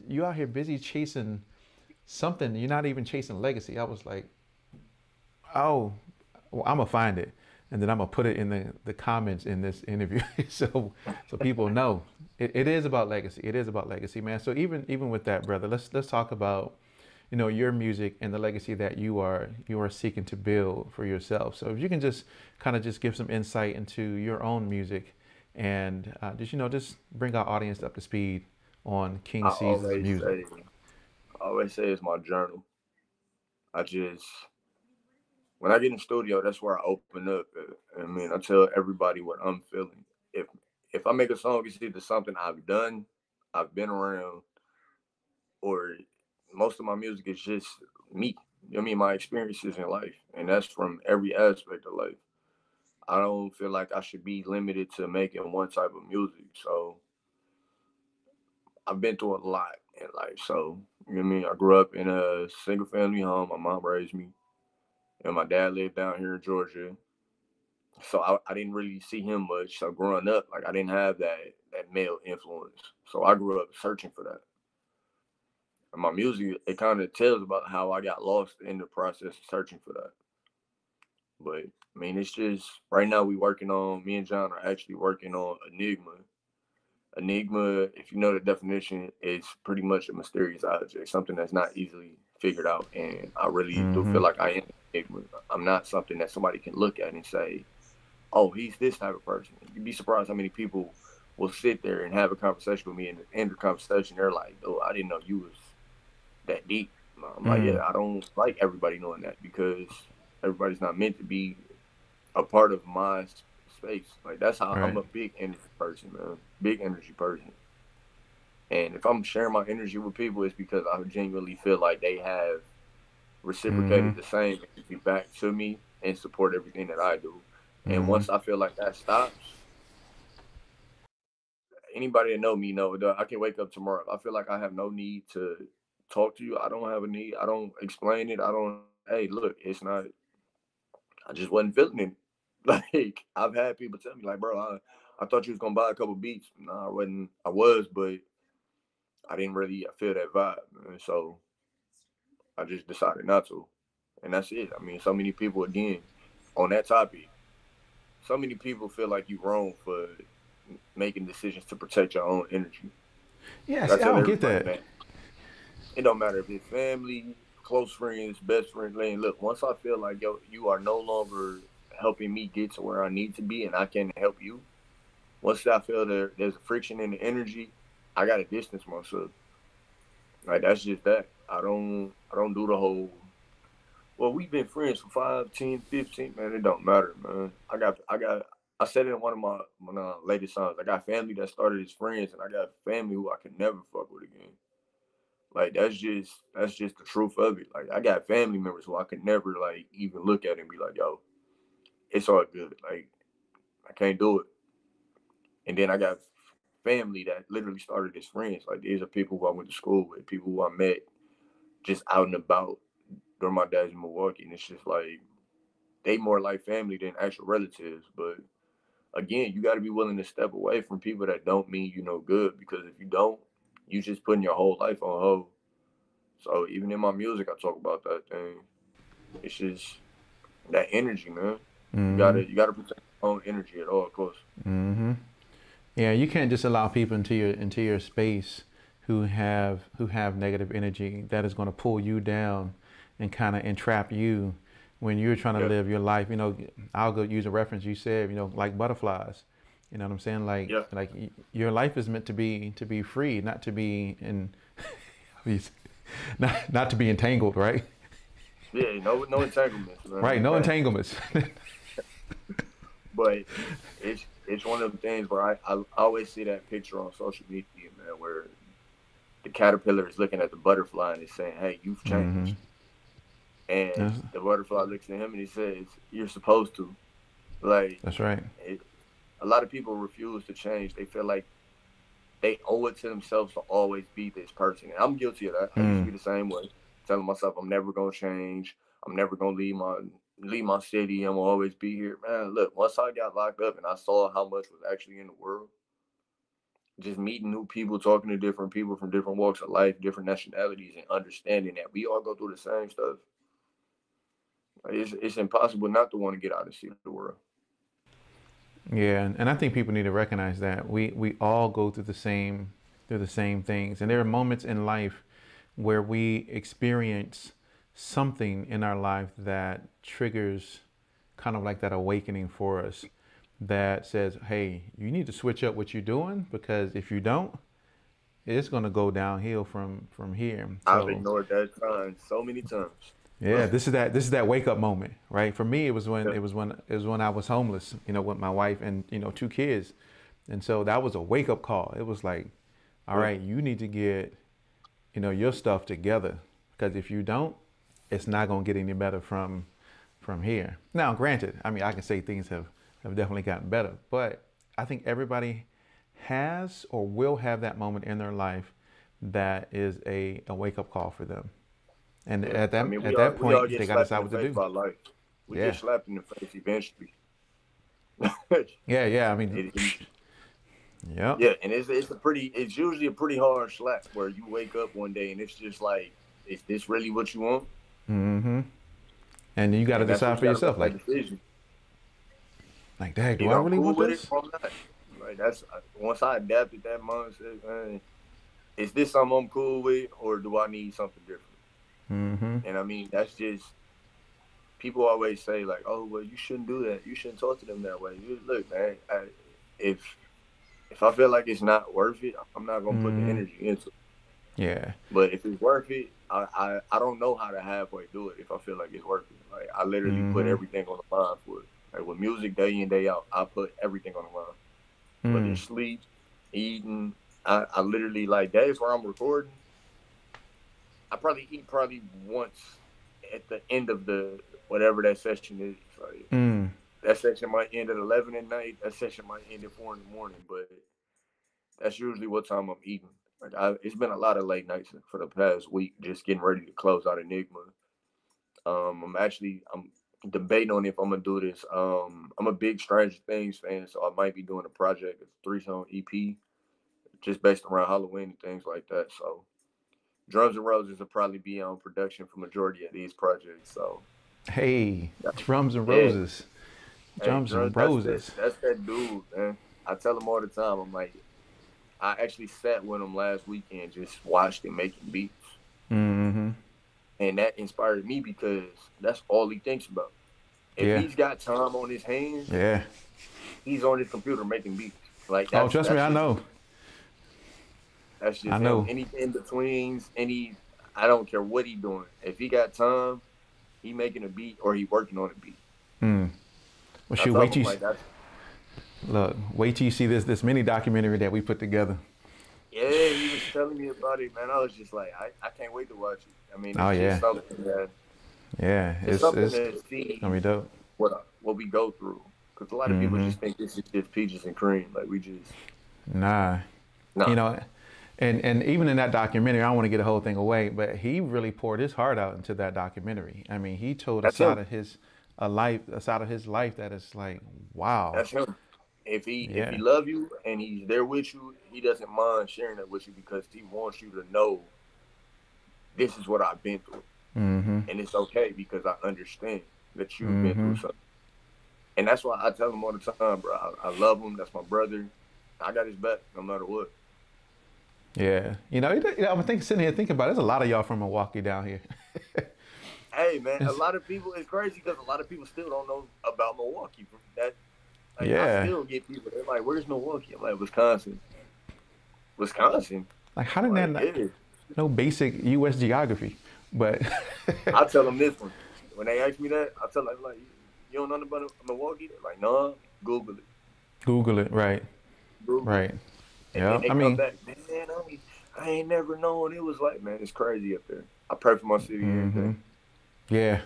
you out here busy chasing something. You're not even chasing legacy. I was like, oh, well, I'm gonna find it, and then I'm gonna put it in the comments in this interview, so people know it is about legacy. It is about legacy, man. So even with that, brother, let's talk about your music and the legacy that you are seeking to build for yourself. So if you can just kind of just give some insight into your own music, and just bring our audience up to speed on King I Cease's always music. say, I always say it's my journal. I just when I get in the studio, that's where I open up. I mean, I tell everybody what I'm feeling. If if I make a song, it's either something I've done, I've been around, or most of my music is just me. You know what I mean? My experiences in life, and that's from every aspect of life. I don't feel like I should be limited to making one type of music. So I've been through a lot in life. So you know what I mean? I grew up in a single family home. My mom raised me, and my dad lived down here in Georgia. So I didn't really see him much. So growing up, like I didn't have that male influence. So I grew up searching for that. And my music, it kind of tells about how I got lost in the process of searching for that. But I mean, it's just right now we working on. Me and John are actually working on Enigma. Enigma, if you know the definition, is pretty much a mysterious object, something that's not easily figured out. And I really do Mm-hmm. feel like I am Enigma. I'm not something that somebody can look at and say, oh, he's this type of person. You'd be surprised how many people will sit there and have a conversation with me, and end the conversation, they're like, oh, I didn't know you was that deep. I'm like, Mm. yeah, I don't like everybody knowing that because everybody's not meant to be a part of my space. Like that's how I'm Right. a big energy person, man. Big energy person. And if I'm sharing my energy with people, it's because I genuinely feel like they have Mm-hmm. reciprocated the same energy back to me and support everything that I do. And Mm-hmm. once I feel like that stops, anybody that know me know that I can wake up tomorrow. I feel like I have no need to talk to you. I don't have a need. I don't explain it. I don't. Hey, look, it's not. I just wasn't feeling it. Like I've had people tell me, like, bro, I thought you was gonna buy a couple beats. No, I wasn't. I was, but I didn't really feel that vibe. And so I just decided not to. And that's it. I mean, so many people again on that topic. So many people feel like you wrong for making decisions to protect your own energy. Yeah. Like I See, I tell don't get everybody, that. man, it don't matter if it's family, close friends, best friends. Lane, look, once I feel like yo, you are no longer helping me get to where I need to be, and I can help you. Once I feel there's a friction in the energy, I gotta distance myself. Like that's just that. I don't do the whole. Well, we've been friends for 5, 10, 15. Man, it don't matter, man. I said it in one of my latest songs. I got family that started as friends, and I got family who I can never fuck with again. Like that's just the truth of it. Like I got family members who I could never like even look at and be like, yo, it's all good. Like I can't do it. And then I got family that literally started as friends. Like these are people who I went to school with, people who I met just out and about during my days in Milwaukee. And it's just like they more like family than actual relatives. But again, you got to be willing to step away from people that don't mean you no good because if you don't, you just putting your whole life on hold. So even in my music, I talk about that thing. It's just that energy, man. You Mm-hmm. gotta you gotta protect your own energy at all costs. Mm-hmm. Yeah, you can't just allow people into your space who have negative energy that is going to pull you down and kind of entrap you when you're trying to Yeah, live your life. I'll go use a reference you said. Like butterflies. You know what I'm saying? Like yeah, like your life is meant to be free, not to be in not to be entangled, right? yeah. No entanglements, Right. man. No entanglements. But it's one of them things where I always see that picture on social media, man, where the caterpillar is looking at the butterfly and is saying, "Hey, you've Mm-hmm. changed," and That's, the butterfly looks at him and he says, "You're supposed to." Like, that's right. it, a lot of people refuse to change. They feel like they owe it to themselves to always be this person. And I'm guilty of that. I used to Mm. be the same way, telling myself I'm never gonna change. I'm never gonna leave my leave my city. I'm gonna always be here, man. Look, once I got locked up and I saw how much was actually in the world, just meeting new people, talking to different people from different walks of life, different nationalities, and understanding that we all go through the same stuff. Like, it's impossible not to want to get out and see the world. Yeah, and I think people need to recognize that we all go through the same things, and there are moments in life where we experience something in our life that triggers kind of like that awakening for us that says, "Hey, you need to switch up what you're doing because if you don't, it's going to go downhill from here." I've So ignored that sign so many times. yeah, this is that wake up moment, right? For me, Yeah, it was when I was homeless, with my wife and two kids, and so that was a wake up call. It was like, all yeah, right, you need to get your stuff together because if you don't, it's not gonna get any better from here. Now, granted, I mean I can say things have definitely gotten better, but I think everybody has or will have that moment in their life that is a wake up call for them. And yeah. I mean, at we all that we all point, get they got to slapped in decide the what to face do. by life. We get Yeah, slapped in the face eventually. yeah, yeah. I mean, it, yep. Yeah, and it's usually a pretty hard slap where you wake up one day and it's just like, is this really what you want? Mm-hmm. And you got to And that's what decide you for got to yourself, make that decision. dang, do I Either I'm really cool want with it this? or I'm not. Like that's once I adapted that mindset, man. Is this something I'm cool with, or do I need something different? Mm-hmm. And I mean, that's just people always say like, oh well, you shouldn't do that. You shouldn't talk to them that way. Look, man, if if I feel like it's not worth it, I'm not gonna put the Mm-hmm. energy into it. Yeah. But if it's worth it, I don't know how to halfway do it if I feel like it's worth it. Like I literally put Mm-hmm. everything on the line for it. Like with music, day in day out, I put everything on the line. Whether Mm. it's sleep, eating, I literally like days where I'm recording. I probably eat probably once at the end of the whatever that session is. Like Mm. that session might end at 11 at night. That session might end at 4 in the morning. But that's usually what time I'm eating. It's been a lot of late nights for the past week, just getting ready to close out Enigma. I'm debating on if I'm gonna do this. I'm a big Stranger Things fan, so I might be doing a project, a 3 song EP, just based around Halloween and things like that. So Drumz and Rosez will probably be on production for majority of these projects. So Hey, drums and yeah, roses, hey, drums Drums, and roses. that's that dude, man. I tell him all the time. I'm like, I actually sat with him last weekend, just watched him making beats. Mm-hmm. And that inspired me because that's all he thinks about. If Yeah. he's got time on his hands, Yeah. he's on his computer making beats. Like Oh, trust me, I know. that's I just him. know. Any in betweens, any I don't care what he doing. If he got time, he making a beat or he working on a beat. Mm. Well, I shoot, told him like that's wait till you see this mini documentary that we put together. yeah. He was telling me about it, man. I was just like, I can't wait to watch it. I mean, Oh it's just yeah, something that yeah. it's something It's to gonna be see dope. what we go through. Because a lot of people Mm-hmm. just think this is just peaches and cream. Like we just Nah, you nah. know, and even in that documentary, I don't want to get the whole thing away, but he really poured his heart out into that documentary. I mean, he told a That's side him. of his a side of his life that is like, wow. That's him. If he Yeah. love you and he's there with you, he doesn't mind sharing that with you because he wants you to know this is what I've been through, Mm-hmm. and it's okay because I understand that you've been Mm-hmm. through something, and that's why I tell him all the time, bro. I love him. That's my brother. I got his back no matter what. Yeah. I'm sitting here thinking about it. There's a lot of y'all from Milwaukee down here. Hey man, a It's, lot of people it's crazy because a lot of people still don't know about Milwaukee. That like I yeah. still get people. They're like, "Where's Milwaukee?" I'm like, "Wisconsin." Wisconsin. Like, how did that Like, yeah. no basic U.S. geography? But I tell them this one. When they ask me that, I tell them like, "You don't know nothing about Milwaukee?" They're like, "No, Google it, Google it. Right. Google it," Right. and then Yeah. they I come mean, back. Man, I ain't never known it was like, man, it's crazy up there. I pray for my city every mm-hmm. day. Yeah.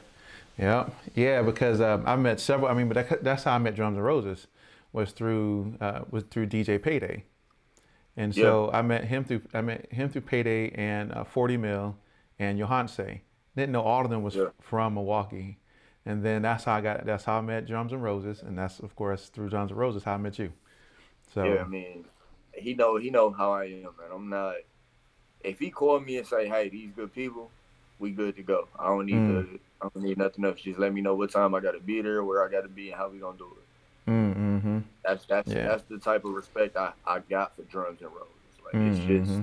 Yeah. Yeah. Because I met several. I mean, but that's how I met Drums and Roses was through DJ Payday. And Yeah, so I met him through Payday and 40 Mil and Johanse. Didn't know all of them was yeah, from Milwaukee. And then that's how I met Drums and Roses, and that's of course through Drums and Roses how I met you. Yeah, I So, mean, he know how I am, man. I'm not. If he called me and say, "Hey, these good people, we good to go." mm, I don't need nothing else. Just let me know what time I got to be there, where I got to be, and how we gonna do it. mm-hmm, yeah, That's the type of respect I got for Drums and Roses. Like it's mm-hmm, just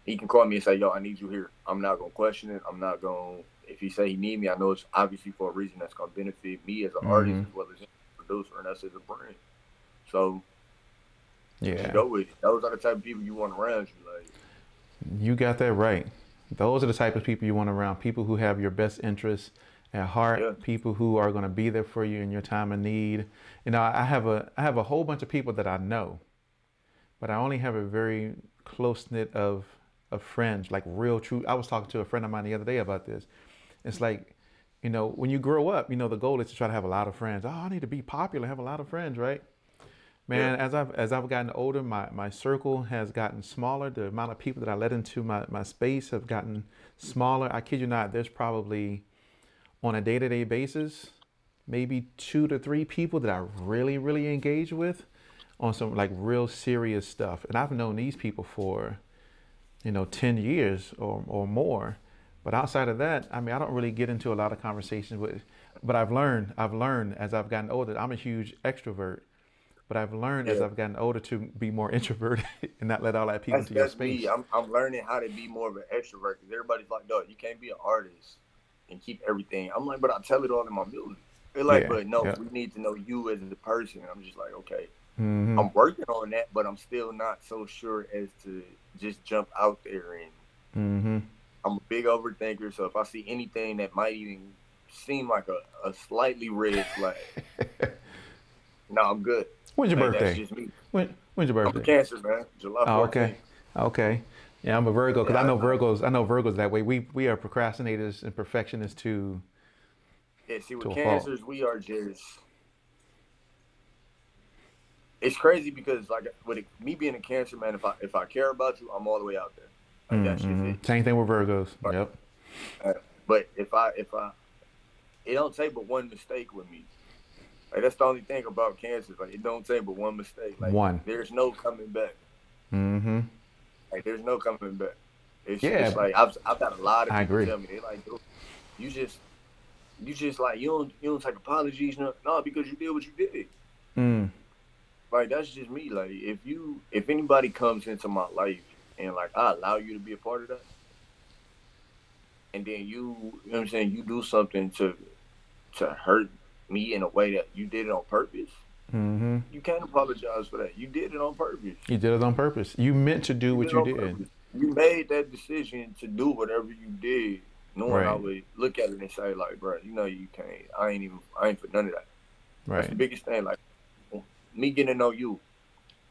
he can call me and say, "Yo, I need you here." I'm not gonna question it. I'm not gonna. If he say he need me, I know it's obviously for a reason that's gonna benefit me as an artist mm-hmm, as well as him as a producer and us as a brand. So just yeah. go with it. Those are the type of people you want around you. Like, You got that right. Those are the type of people you want around. People who have your best interests at yeah, heart. People who are going to be there for you in your time of need. You know, I have a whole bunch of people that I know, but I only have a very close knit of friends, like real true. I was talking to a friend of mine the other day about this. It's like, you know, when you grow up, you know, the goal is to try to have a lot of friends. Oh, I need to be popular, have a lot of friends, right? yeah. Man, as I've gotten older, my circle has gotten smaller. The amount of people that I let into my space have gotten smaller. I kid you not, there's probably on a day-to-day basis, maybe 2 to 3 people that I really engage with on some like real serious stuff. And I've known these people for, you know, 10 years or more. But outside of that, I mean, I don't really get into a lot of conversations with, but I've learned as I've gotten older, I'm a huge extrovert, but I've learned as Yeah, I've gotten older to be more introverted and not let all that people into your that's me. space. I'm learning how to be more of an extrovert because everybody's like, "Dog, you can't be an artist and keep everything." I'm like, "But I tell it all in my music." They're like, Yeah. "But no, Yeah. we need to know you as a person." I'm just like, "Okay, Mm-hmm. I'm working on that, but I'm still not so sure as to just jump out there." And Mm-hmm. I'm a big overthinker, so if I see anything that might even seem like a slightly red flag, no, I'm good. When's your Like that's birthday? just me. When's your I'm a birthday? Cancer, man. July Oh, okay. 14th. Okay. Yeah, I'm a Virgo because Yeah, I know Virgos that way. We are procrastinators and perfectionists yeah. See, with to a fault. Cancers, we are just. It's crazy because like with me being a Cancer, man, if I care about you, I'm all the way out there. Like that's just Mm-hmm. it. Same thing with Virgos. But, Yep. but if I it don't take but one mistake with me. Like that's the only thing about Cancers. Like it don't take but one mistake. Like One. there's no coming back. Mm-hmm. Like there's no coming back. It's Yeah, like I've got a lot of I people agree. tell me they like, "Dude, you just like you don't take apologies, no, because you did what you did." Mm. Like that's just me. Like if anybody comes into my life and like I allow you to be a part of that, and then you know what I'm saying, you do something to hurt me in a way that you did it on purpose, Mm-hmm. you can't apologize for that. You did it on purpose. You did it on purpose. You meant to do You did what it you on did. purpose. You made that decision to do whatever you did, knowing I Right. would look at it and say like, bro, you can't. I ain't for none of that. That's the Right. biggest thing. Like me getting to know you,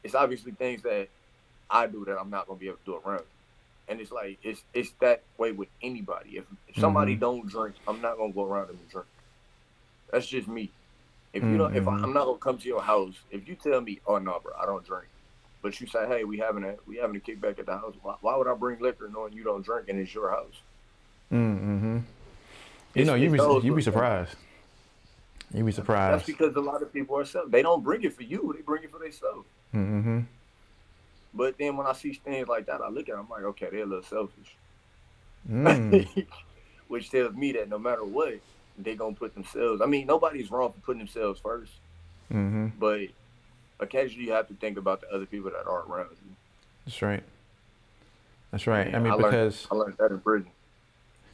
it's obviously things that I do that I'm not gonna be able to do around you. And it's like it's that way with anybody. If somebody Mm-hmm. don't drink, I'm not gonna go around them and drink. That's just me. If you don't, Mm-hmm. I'm not gonna come to your house. If you tell me, oh no, bro, I don't drink, but you say, hey, we having a kickback at the house. Why would I bring liquor knowing you don't drink and it's your house? Mm-hmm. You know, It's those you'd be little things. surprised. You'd be That's surprised. because a lot of people are self. They don't bring it for you. They bring it for themselves. Mm-hmm. But then when I see things like that, I look at them I'm like, okay, they're a little selfish, Mm. which tells me that no matter what, they gonna put themselves. I mean, nobody's wrong for putting themselves first, Mm-hmm. but occasionally you have to think about the other people that are around you. That's right. That's right. I And mean, because I learned that in prison.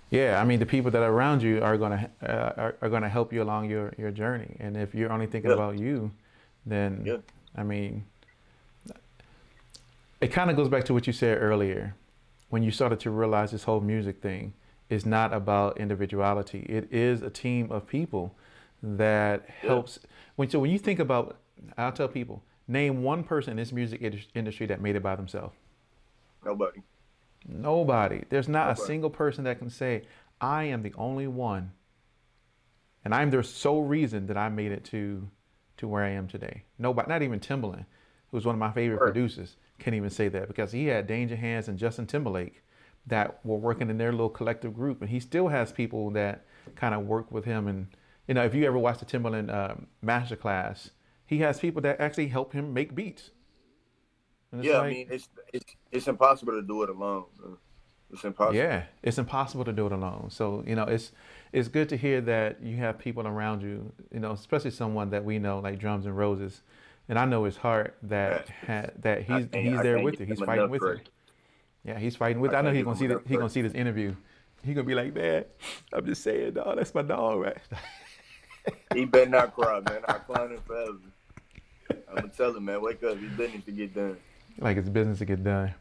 yeah, I mean, the people that are around you are gonna help you along your journey. And if you're only thinking Yeah, about you, then yeah, I mean, it kind of goes back to what you said earlier when you started to realize this whole music thing is not about individuality. It is a team of people that yeah. helps. When you think about, I'll tell people, name one person in this music industry that made it by themselves. Nobody, Nobody. There's not a nobody. single person that can say, I am the only one, and I'm the sole reason that I made it to where I am today. Nobody, not even Timbaland, who's one of my favorite Right. producers, can't even say that because he had Danger Hands and Justin Timberlake that were working in their little collective group, and he still has people that kind of work with him and You know, if you ever watch the Timberland masterclass, he has people that actually help him make beats, and it's Yeah, I like, mean, it's impossible to do it alone, man. It's impossible. yeah, it's impossible to do it alone. So you know, it's good to hear that you have people around you. You know, especially someone that we know like Drums and Roses, and I know his heart Man, that he's I there can't with give you. He's them fighting enough with you. credit. Yeah, he's fighting with. I I know can't he's give gonna them see that. enough He's gonna credit. see this interview. He's gonna be like, man, I'm just saying, dog. That's my dog, right? He better not cry, man. I clown him forever. I'm gonna tell him, man, wake up. It's business to get done. Like it's business to get done.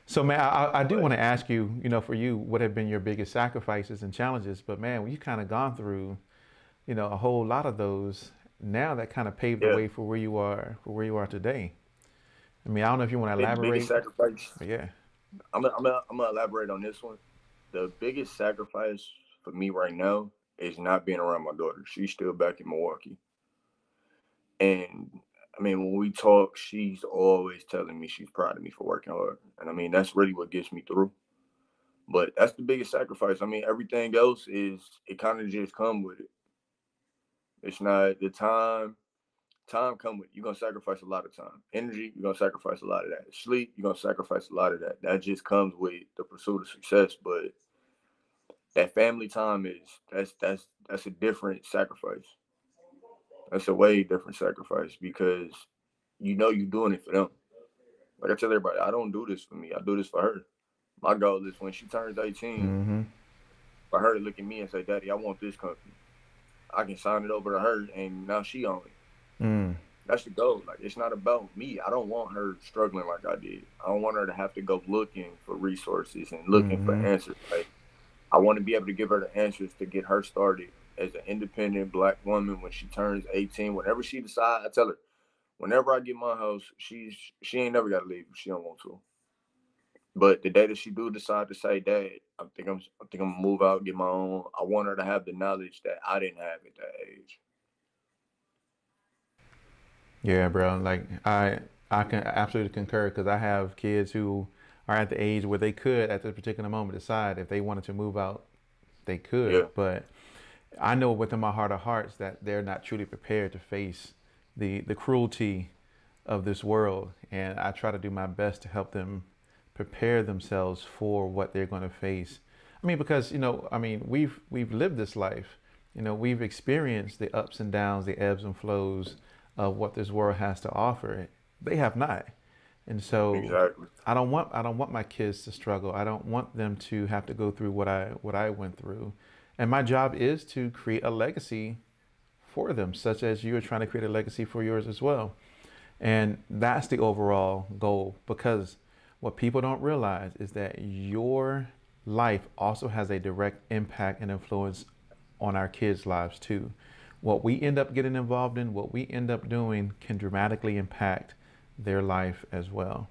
So, man, I do want But to ask you, you know, for you, what have been your biggest sacrifices and challenges? But man, we've kind of gone through, you know, a whole lot of those. Now that kind of paved the yeah, way for where you are today. I mean, I don't know if you want to I mean, the biggest elaborate, sacrifice. but yeah. I'm gonna elaborate on this one. The biggest sacrifice for me right now is not being around my daughter. She's still back in Milwaukee, and I mean, when we talk, she's always telling me she's proud of me for working hard, and I mean, that's really what gets me through. But that's the biggest sacrifice. I mean, everything else is it kind of just come with it. It's not the time. Time come with it. You're gonna sacrifice a lot of time. Energy, you're gonna sacrifice a lot of that. Sleep, you're gonna sacrifice a lot of that. That just comes with the pursuit of success. But that family time is that's a different sacrifice. That's a way different sacrifice because you know you're doing it for them. Like I tell everybody, I don't do this for me. I do this for her. My goal is when she turns 18, Mm-hmm. for her to look at me and say, "Daddy, I want this company." I can sign it over to her, and now she owns it. Mm. That's the goal. Like it's not about me. I don't want her struggling like I did. I don't want her to have to go looking for resources and looking for Mm-hmm. answers. Like I want to be able to give her the answers to get her started as an independent black woman when she turns 18. Whenever she decides, I tell her, whenever I get my house, she ain't never gotta leave if she don't want to. But the day that she do decide to say, "Dad, I think I'm gonna move out, get my own," I want her to have the knowledge that I didn't have at that age. Yeah, bro. Like I can absolutely concur because I have kids who are at the age where they could at this particular moment decide if they wanted to move out, they could. Yeah, But I know within my heart of hearts that they're not truly prepared to face the cruelty of this world, and I try to do my best to help them prepare themselves for what they're going to face. I mean, because you know, I mean, we've lived this life. You know, we've experienced the ups and downs, the ebbs and flows of what this world has to offer. They have not, and so exactly. I don't want my kids to struggle. I don't want them to have to go through what I went through. And my job is to create a legacy for them, such as you are trying to create a legacy for yours as well. And that's the overall goal because what people don't realize is that your life also has a direct impact and influence on our kids' lives too. What we end up getting involved in, what we end up doing can dramatically impact their life as well.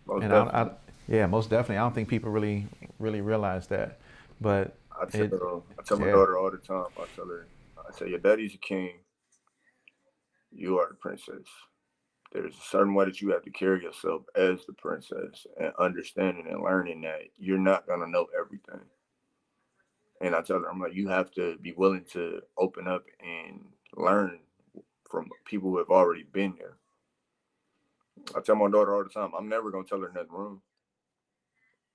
Most And definitely. yeah, most definitely. I don't think people really realize that. But it, I tell my yeah, daughter all the time. I say, your daddy's a king. You are the princess. There's a certain way that you have to carry yourself as the princess, and understanding and learning that you're not gonna know everything. And I tell her, I'm like, you have to be willing to open up and learn from people who have already been there. I tell my daughter all the time, I'm never gonna tell her nothing wrong.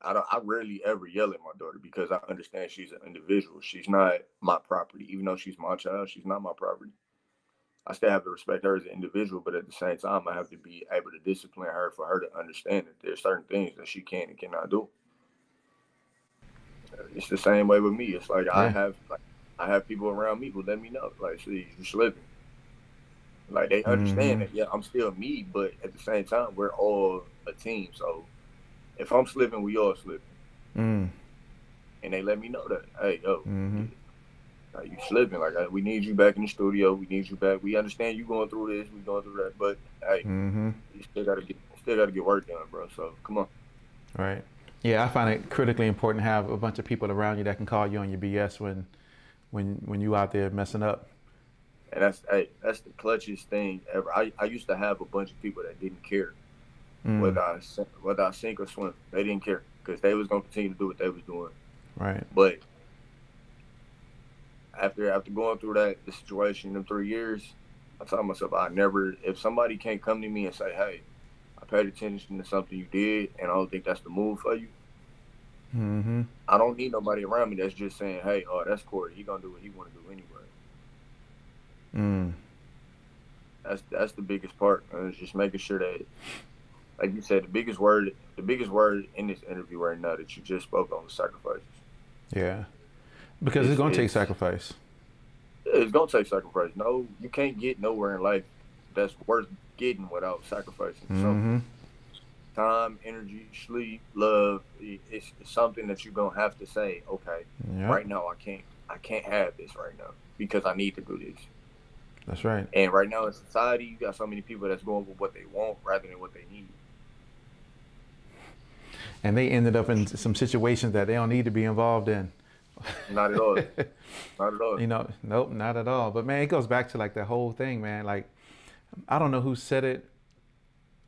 I rarely ever yell at my daughter because I understand she's an individual. She's not my property. Even though she's my child, she's not my property. I still have to respect her as an individual, but at the same time, I have to be able to discipline her for her to understand that there's certain things that she can and cannot do. It's the same way with me. It's like yeah. I have people around me who let me know, like, see, you slipping. Like they understand Mm-hmm. that, yeah, I'm still me, but at the same time, we're all a team. So if I'm slipping, we all slipping, Mm. and they let me know that, hey, yo, Mm-hmm. like, you slipping. Like we need you back in the studio. We need you back. We understand you going through this. We going through that, but hey, Mm-hmm. you still gotta get work done, bro. So come on. Right. Yeah, I find it critically important to have a bunch of people around you that can call you on your BS when you out there messing up. And that's the clutchest thing ever. I used to have a bunch of people that didn't care Mm. whether I sink or swim. They didn't care because they was gonna continue to do what they was doing. Right. But after going through the situation in 3 years, I told myself I never, if somebody can't come to me and say, hey, I paid attention to something you did and I don't think that's the move for you, Mm-hmm. I don't need nobody around me that's just saying, hey, oh, that's Corey, he gonna do what he wanna do anyway. Mm. That's the biggest part. And it's just making sure that, like you said, the biggest word in this interview right now that you just spoke on was sacrifices. Yeah. Because it's It's gonna take it's sacrifice. it's gonna take sacrifice. No, you can't get nowhere in life that's worth getting without sacrificing something. Mm-hmm. Time, energy, sleep, love. It's something that you're gonna have to say, okay, Yep. right now I can't have this right now because I need to do this. That's right. And right now in society, you got so many people that's going with what they want rather than what they need. And they ended up in some situations that they don't need to be involved in. Not at all. Not at all. You know, nope, not at all. But man, it goes back to like the whole thing, man. Like, I don't know who said it.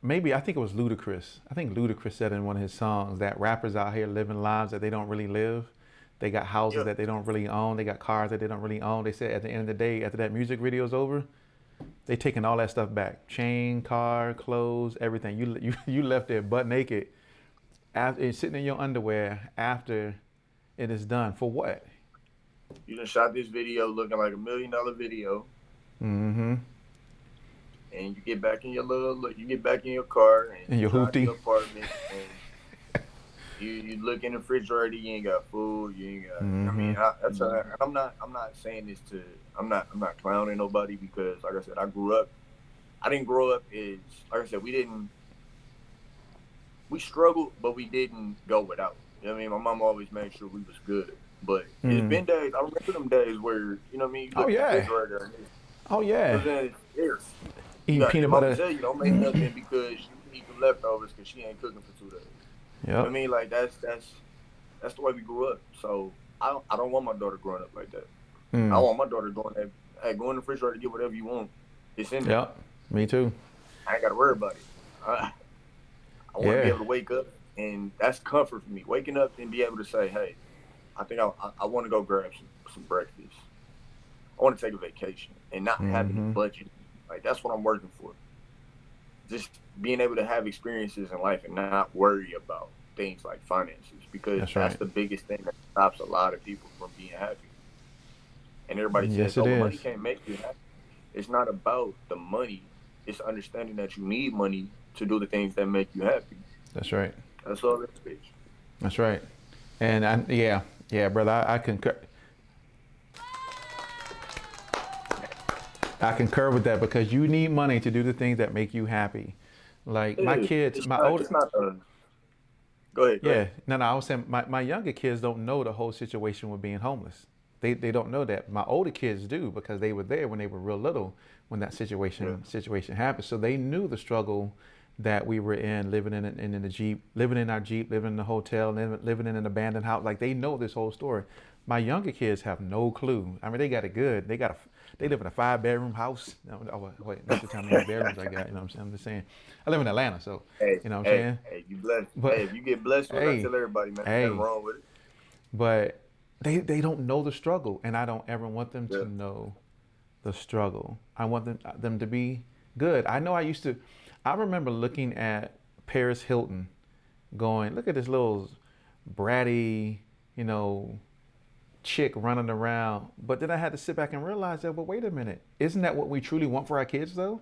Maybe I think it was Ludacris. I think Ludacris said in one of his songs that rappers out here living lives that they don't really live. They got houses Yeah. that they don't really own. They got cars that they don't really own. They said at the end of the day, after that music video's over, they taking all that stuff back. Chain, car, clothes, everything. You left there butt naked, after sitting in your underwear after it is done. For what? You done shot this video looking like $1 million video, Mm-hmm. and you get back in your you get back in your car and And you your drive to hoopty. your apartment and you look in the refrigerator, you ain't got food, you ain't got. I Mm-hmm. mean, I'm not saying this to. I'm not clowning nobody because, like I said, I grew up. I didn't grow up as, like I said, we struggled, but we didn't go without. You know what I mean? My mom always made sure we was good. But it's Mm. been days. I remember them days where, you know what I mean, you Oh look in the yeah. refrigerator and it's, Oh you know yeah. what I'm saying, it's scarce. Eating Your peanut mama butter. tell you don't make nothing because you can eat the leftovers because she ain't cooking for 2 days. You know what I Yep. mean? Like that's the way we grew up. So I don't want my daughter growing up like that. I Mm. want my daughter going there, hey, go in the refrigerator to get whatever you want. It's in there. Yep. Me too. I ain't gotta worry about it. I want to be Yeah. able to wake up, and that's comfort for me. Waking up and be able to say, "Hey, I think I want to go grab some breakfast. I want to take a vacation and not having to Mm-hmm. budget. Like that's what I'm working for. Just being able to have experiences in life and not worry about things like finances because That's that's right. the biggest thing that stops a lot of people from being happy. And everybody says, Yes, "Oh, it well, is. money can't make you happy." It's not about the money. It's understanding that you need money to do the things that make you happy. That's right. That's all it is. That's right. And yeah, yeah, brother, I concur. I concur with that because you need money to do the things that make you happy. Like my Yeah, kids, it's my not. older, It's not. Go ahead. Go yeah, ahead. no, I was saying my younger kids don't know the whole situation with being homeless. They don't know that. My older kids do because they were there when they were real little when that Yeah. situation happened. So they knew the struggle that we were in, living in the Jeep, living in our Jeep, living in the hotel, living in an abandoned house. Like they know this whole story. My younger kids have no clue. I mean, they got it good. They live in a 5 bedroom house. No, oh, wait, that's just how many bedrooms I got. You know what I'm saying? I'm just saying. I live in Atlanta, so Hey, you know what I'm hey, saying. hey, you blessed. But Hey, if you get blessed with it, I hey, tell everybody, man, ain't nothing hey, wrong with it. but they don't know the struggle, and I don't ever want them to Yeah. know the struggle. I want them to be good. I know I used to. I remember looking at Paris Hilton, going, look at this little bratty, you know, chick running around. But then I had to sit back and realize that, well, wait a minute, isn't that what we truly want for our kids though?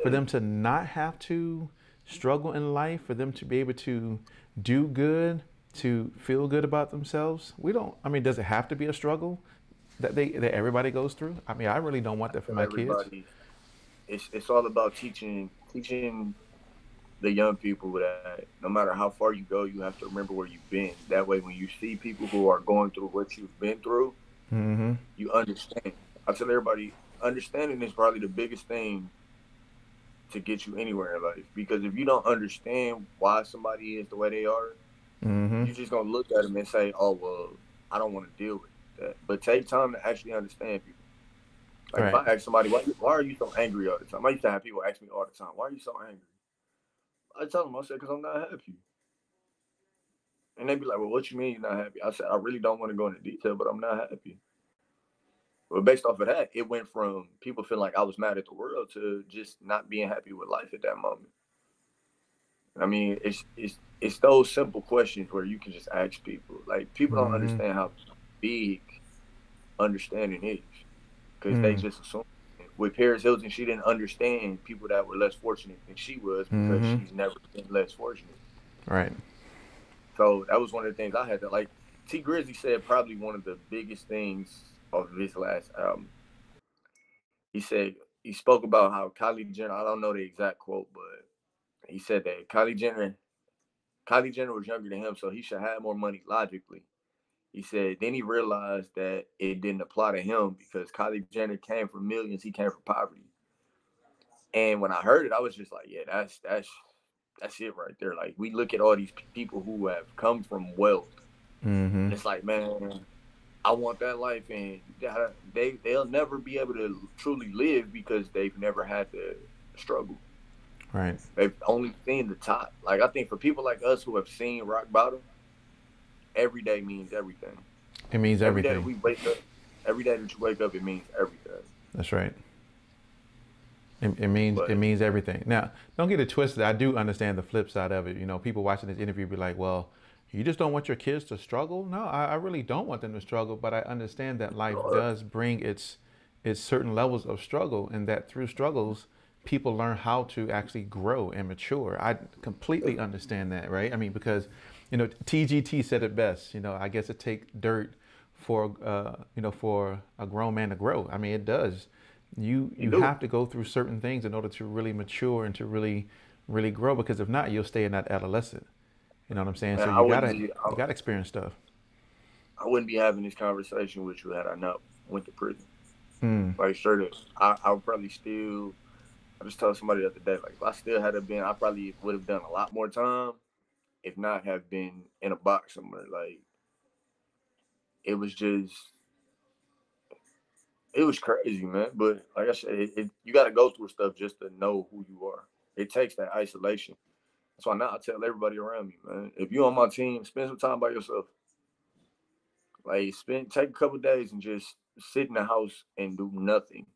For Yeah. them to not have to struggle in life, for them to be able to do good, to feel good about themselves. We don't. I mean, does it have to be a struggle that everybody goes through? I mean, I really don't want I that for tell my kids. everybody, it's all about teaching the young people that no matter how far you go, you have to remember where you've been. That way, when you see people who are going through what you've been through, Mm-hmm. you understand. I tell everybody, understanding is probably the biggest thing to get you anywhere in life. Because if you don't understand why somebody is the way they are, Mm-hmm. you're just gonna look at them and say, "Oh well, I don't want to deal with that." But take time to actually understand people. Like if Right. I ask somebody, why are you so angry all the time? I used to have people ask me all the time, "Why are you so angry?" I tell them, I said, "Because I'm not happy." And they be like, "Well, what you mean you're not happy?" I said, "I really don't want to go into detail, but I'm not happy." But based off of that, it went from people feeling like I was mad at the world to just not being happy with life at that moment. I mean, it's those simple questions where you can just ask people. Like people don't Mm-hmm. understand how big understanding is because they Mm. just assume. With Paris Hilton, she didn't understand people that were less fortunate than she was because Mm-hmm. she's never been less fortunate. Right. So that was one of the things I had to like. T Grizzly said probably one of the biggest things of his last album. He said he spoke about how Kylie Jenner. I don't know the exact quote, but he said that Kylie Jenner was younger than him, so he should have more money logically. He said then he realized that it didn't apply to him because Kylie Jenner came from millions, he came from poverty. And when I heard it, I was just like, yeah, that's it right there. Like we look at all these people who have come from wealth, Mm-hmm. and it's like, man, I want that life, and they'll never be able to truly live because they've never had to struggle. Right. They've only seen the top. Like I think for people like us who have seen rock bottom, every day means everything. It means Every day that everything. we wake up, every day that you wake up, it means everything. That's right. It means everything. Now, don't get it twisted. I do understand the flip side of it. People watching this interview be like, "Well, you just don't want your kids to struggle." No, I really don't want them to struggle, but I understand that life But does bring its certain levels of struggle, and that through struggles, people learn how to actually grow and mature. I completely understand that, right? I mean, because TGT said it best. I guess it takes dirt for a grown man to grow. I mean, it does. You you do. have to go through certain things in order to really mature and to really grow, because if not, you'll stay in that adolescent. You know what I'm saying? Man, So I you wouldn't gotta be. you gotta experience stuff. I wouldn't be having this conversation with you had I not went to prison. Hmm. Like straight up, I would probably still. I just told somebody the other day, like if I still had been, I probably would have done a lot more time, if not have been in a box somewhere. Like it was just, it was crazy, man. But like I said, you got to go through stuff just to know who you are. It takes that isolation. That's why now I tell everybody around me, man, if you on my team, spend some time by yourself. Like take a couple days and just sit in the house and do nothing.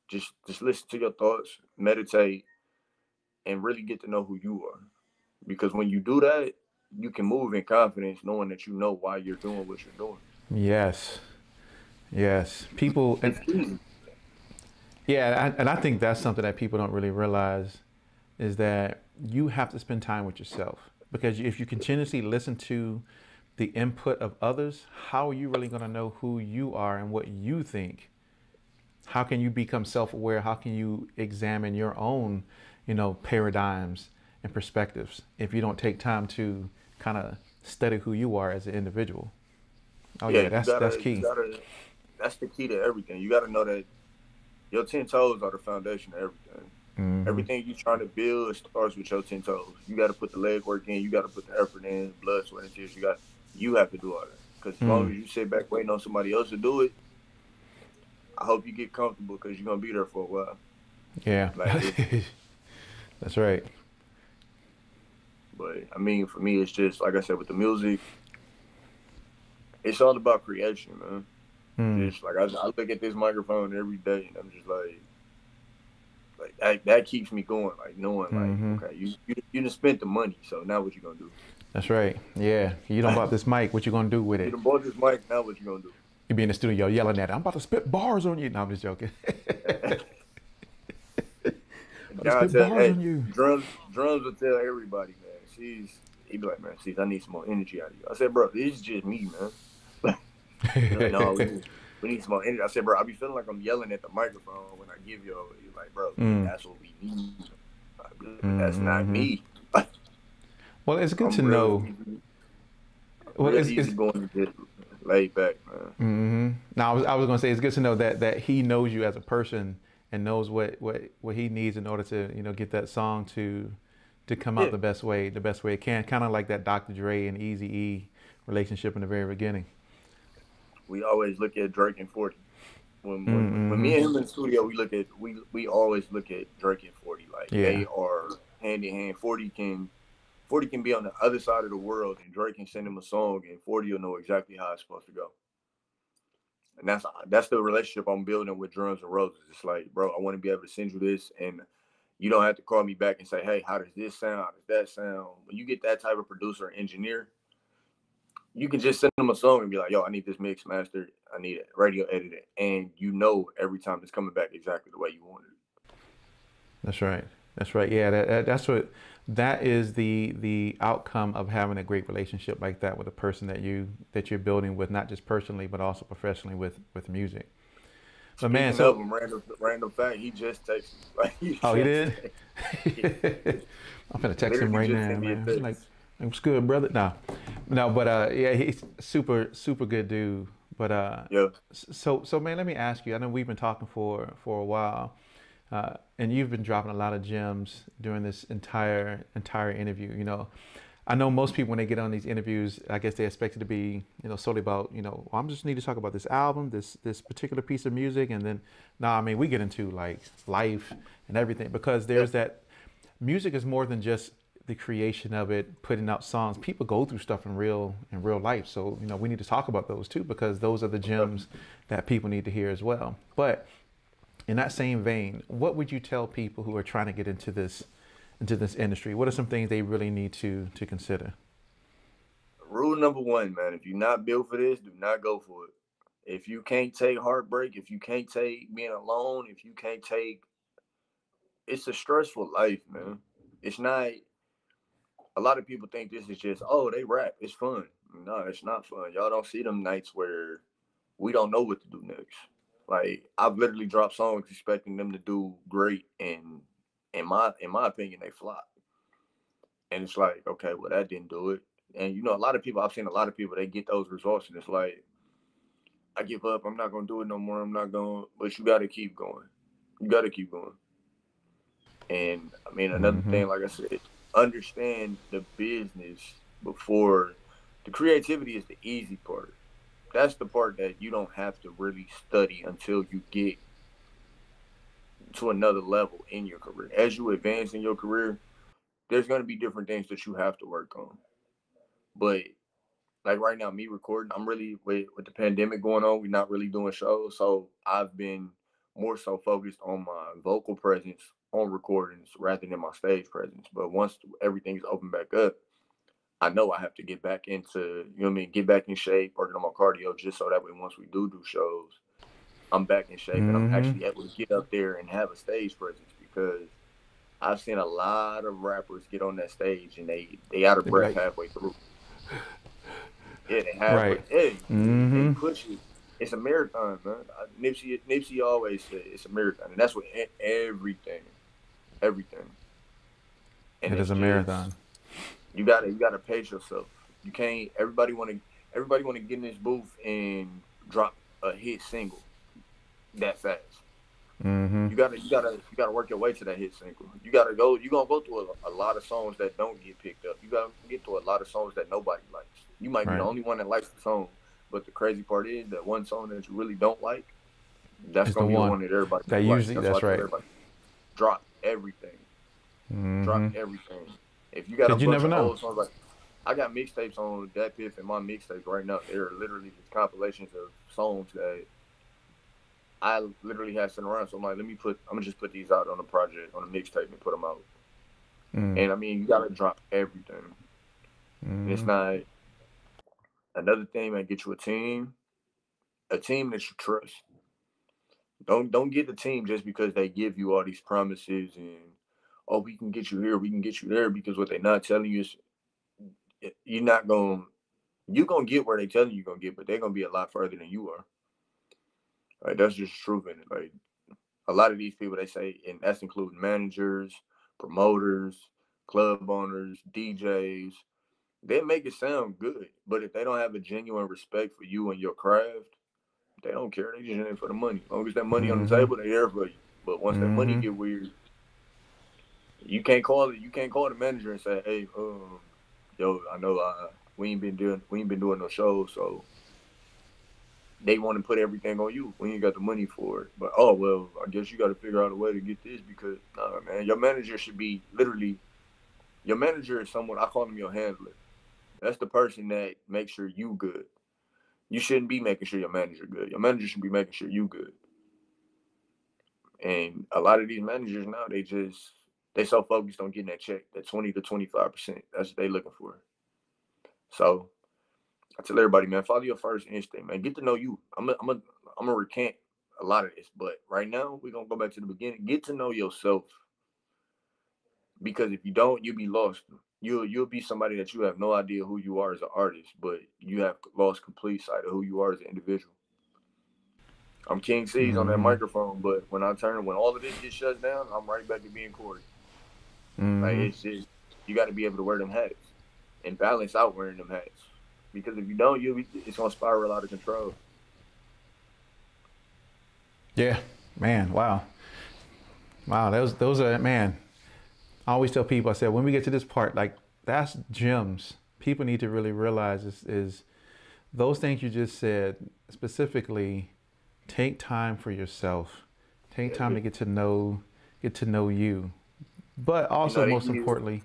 Just listen to your thoughts, meditate, and really get to know who you are. Because when you do that, you can move in confidence, knowing that you know why you're doing what you're doing. Yes. Yes. People It's and easy. yeah, and I think that's something that people don't really realize is that you have to spend time with yourself, because if you continuously listen to the input of others, how are you really going to know who you are and what you think? How can you become self-aware? How can you examine your own, paradigms and perspectives if you don't take time to kind of study who you are as an individual? Oh Yeah, yeah, that's you key. gotta. That's the key to everything. You gotta know that your 10 toes are the foundation of everything. Mm-hmm. Everything you trying to build starts with your 10 toes. You got to put the leg work in. You got to put the effort in. Blood, sweat, and tears. You have to do all that. Because as long Mm. as you sit back waiting on somebody else to do it, I hope you get comfortable because you're gonna be there for a while. Yeah, Like it, that's right. but I mean, for me, it's just like I said with the music. It's all about creation, man. Mm. Just like I look at this microphone every day, and I'm just like that keeps me going. Like knowing, like Mm-hmm. okay, you just spent the money, so now what you gonna do? That's right. Yeah, you don't bought this mic. What you gonna do with You it? done bought this mic, now what you gonna do? You be in the studio yelling at it. I'm about to spit bars on you. No, I'm just joking. About to God spit tell, bars hey, on you. drums will tell everybody, man. He be like, man, I need some more energy out of you. I said, bro, this is just me, man. He's like, no, we need some more energy. I said, bro, I be feeling like I'm yelling at the microphone when I give you. He's like, bro, Mm. that's what we need. But that's not Mm-hmm. me. Well, it's good to I'm real know. easy, Well, real it's easy going and just laid back, man. mm-hmm. Now I was gonna say it's good to know that he knows you as a person and knows what he needs in order to get that song to come out Yeah, the best way it can. Kind of like that Dr. Dre and Easy E relationship in the very beginning. we always look at Drake and 40. When Mm-hmm. me and him in the studio, we always look at Drake and 40 like Yeah. they are hand in hand. 40 can be on the other side of the world, and Drake can send him a song, and 40 will know exactly how it's supposed to go. And that's the relationship I'm building with Drumz and Rosez. It's like, bro, I want to be able to send you this, and you don't have to call me back and say, hey, how does this sound? How does that sound? When you get that type of producer or engineer, you can just send them a song and be like, yo, I need this mix mastered. I need it radio edited. And you know every time it's coming back exactly the way you wanted it. That's right. That's right. Yeah, that is the outcome of having a great relationship like that with a person that you're building with, not just personally but also professionally with music. But man, Speaking of him, random fact, he just texted me. Like, oh, he did. Yeah. I'm gonna text him Literally right just now, sent me a man. text. Like, what's good, brother? No, but yeah, he's super good dude. But Yeah. so man, let me ask you. I know we've been talking for a while, and you've been dropping a lot of gems during this entire interview. You know, I know most people when they get on these interviews, I guess they expect it to be, solely about, well, I'm just need to talk about this album, this particular piece of music, and then, I mean, we get into like life and everything because there's that music is more than just the creation of it, putting out songs. People go through stuff in real life, so we need to talk about those too because those are the gems that people need to hear as well. But in that same vein, what would you tell people who are trying to get into this industry? What are some things they really need to consider? Rule number one, man, if you're not built for this, do not go for it. If you can't take heartbreak, if you can't take being alone, if you can't take, it's a stressful life, man. It's not, a lot of people think this is just, oh, they rap, it's fun. No, it's not fun. Y'all don't see them nights where we don't know what to do next. Like, I've literally dropped songs expecting them to do great, and in my opinion, they flop. And it's like, okay, well, that didn't do it. And a lot of people, I've seen a lot of people, they get those results, and it's like, I give up. I'm not gonna do it no more. I'm not going. But you got to keep going. You got to keep going. And I mean, another Mm-hmm. thing, like I said, understand the business before the creativity is the easy part. That's the part that you don't have to really study until you get to another level in your career. As you advance in your career, there's going to be different things that you have to work on. But like right now, me recording, I'm really with the pandemic going on, we're not really doing shows. So I've been more so focused on my vocal presence on recordings rather than my stage presence. But once everything's open back up, I know I have to get back into, what I mean, get back in shape, working on my cardio just so that way once we do shows, I'm back in shape and I'm Mm-hmm. actually able to get up there and have a stage presence because I've seen a lot of rappers get on that stage and they out of They'd be breath like, halfway through. Yeah, they halfway. right. Hey, they Mm-hmm. push it. It's a marathon, man. Nipsey always said it's a marathon, and that's what everything. And It it's is a just marathon. you gotta pace yourself. You can't. Everybody want to get in this booth and drop a hit single that fast. Mm-hmm. You gotta work your way to that hit single. You gonna go through a lot of songs that don't get picked up. You gotta get to a lot of songs that nobody likes. You might be the Right. only one that likes the song, but the crazy part is that one song that you really don't like, that's It's the gonna be the one one that everybody that likes. usually. That's why I That's tell right. everybody, drop everything. Drop Mm-hmm. everything. If you got a Cause you bunch never of know. old songs, like I got mixtapes on that Piff and my mixtapes right now. They're literally just compilations of songs that I literally had sitting around. So I'm like, I'm gonna just put these out on a project, on a mixtape, and put them out. Mm. And I mean, you gotta drop everything. And it's Mm-hmm. not another thing that get you a team that you trust. Don't get the team just because they give you all these promises and, oh, we can get you here, we can get you there, because what they're not telling you is you're not going you're gonna get where they telling you gonna get, but they're gonna be a lot further than you are. Like, that's just truth in it. Like, a lot of these people, they say, and that's including managers, promoters, club owners, DJs. They make it sound good, but if they don't have a genuine respect for you and your craft, they don't care. They just in it for the money. As long as that money on the Mm-hmm. table, they're there for you. But once that money Mm-hmm. get weird, you can't call it. You can't call the manager and say, "Hey, yo, I know we ain't been doing no shows, so they want to put everything on you. We ain't got the money for it. But oh well, I guess you got to figure out a way to get this because nah, man, your manager should be literally your manager is someone I call him your handler. That's the person that makes sure you good. you shouldn't be making sure your manager good. Your manager should be making sure you good. And a lot of these managers now, they so focused on getting that check, that 20 to 25%. That's what they looking for. So I tell everybody, man, follow your first instinct, man. Get to know you. I'm gonna recant a lot of this, but right now we're gonna go back to the beginning. Get to know yourself. Because if you don't, you'll be lost. You'll be somebody that you have no idea who you are as an artist, but you have lost complete sight of who you are as an individual. I'm Khing Ceaze on that microphone, but when all of this gets shut down, I'm right back to being Corey. Like, it's just, you got to be able to wear them hats and balance out wearing them hats. Because if you don't, it's gonna spiral out of control. Yeah, man. Wow. Those are, man. I always tell people, I said, when we get to this part, like, that's gems. People need to really realize is those things you just said, specifically, take time for yourself. Take time to get to know you. But also, most importantly,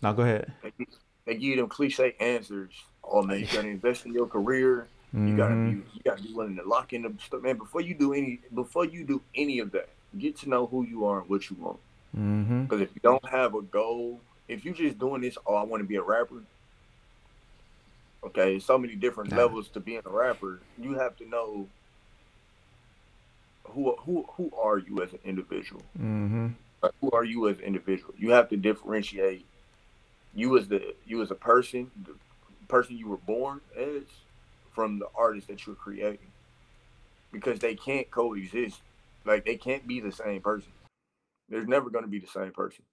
now go ahead. They give you them cliche answers. Oh man, you gotta invest in your career. You gotta be willing to lock in the stuff, man. Before you do any of that, get to know who you are and what you want. Because if you don't have a goal, if you're just doing this, oh, I want to be a rapper. Okay, so many different levels to being a rapper. You have to know who are you as an individual. Like, who are you as an individual? You have to differentiate you as a person, the person you were born as, from the artist that you're creating, because they can't coexist. Like, they can't be the same person. There's never going to be the same person.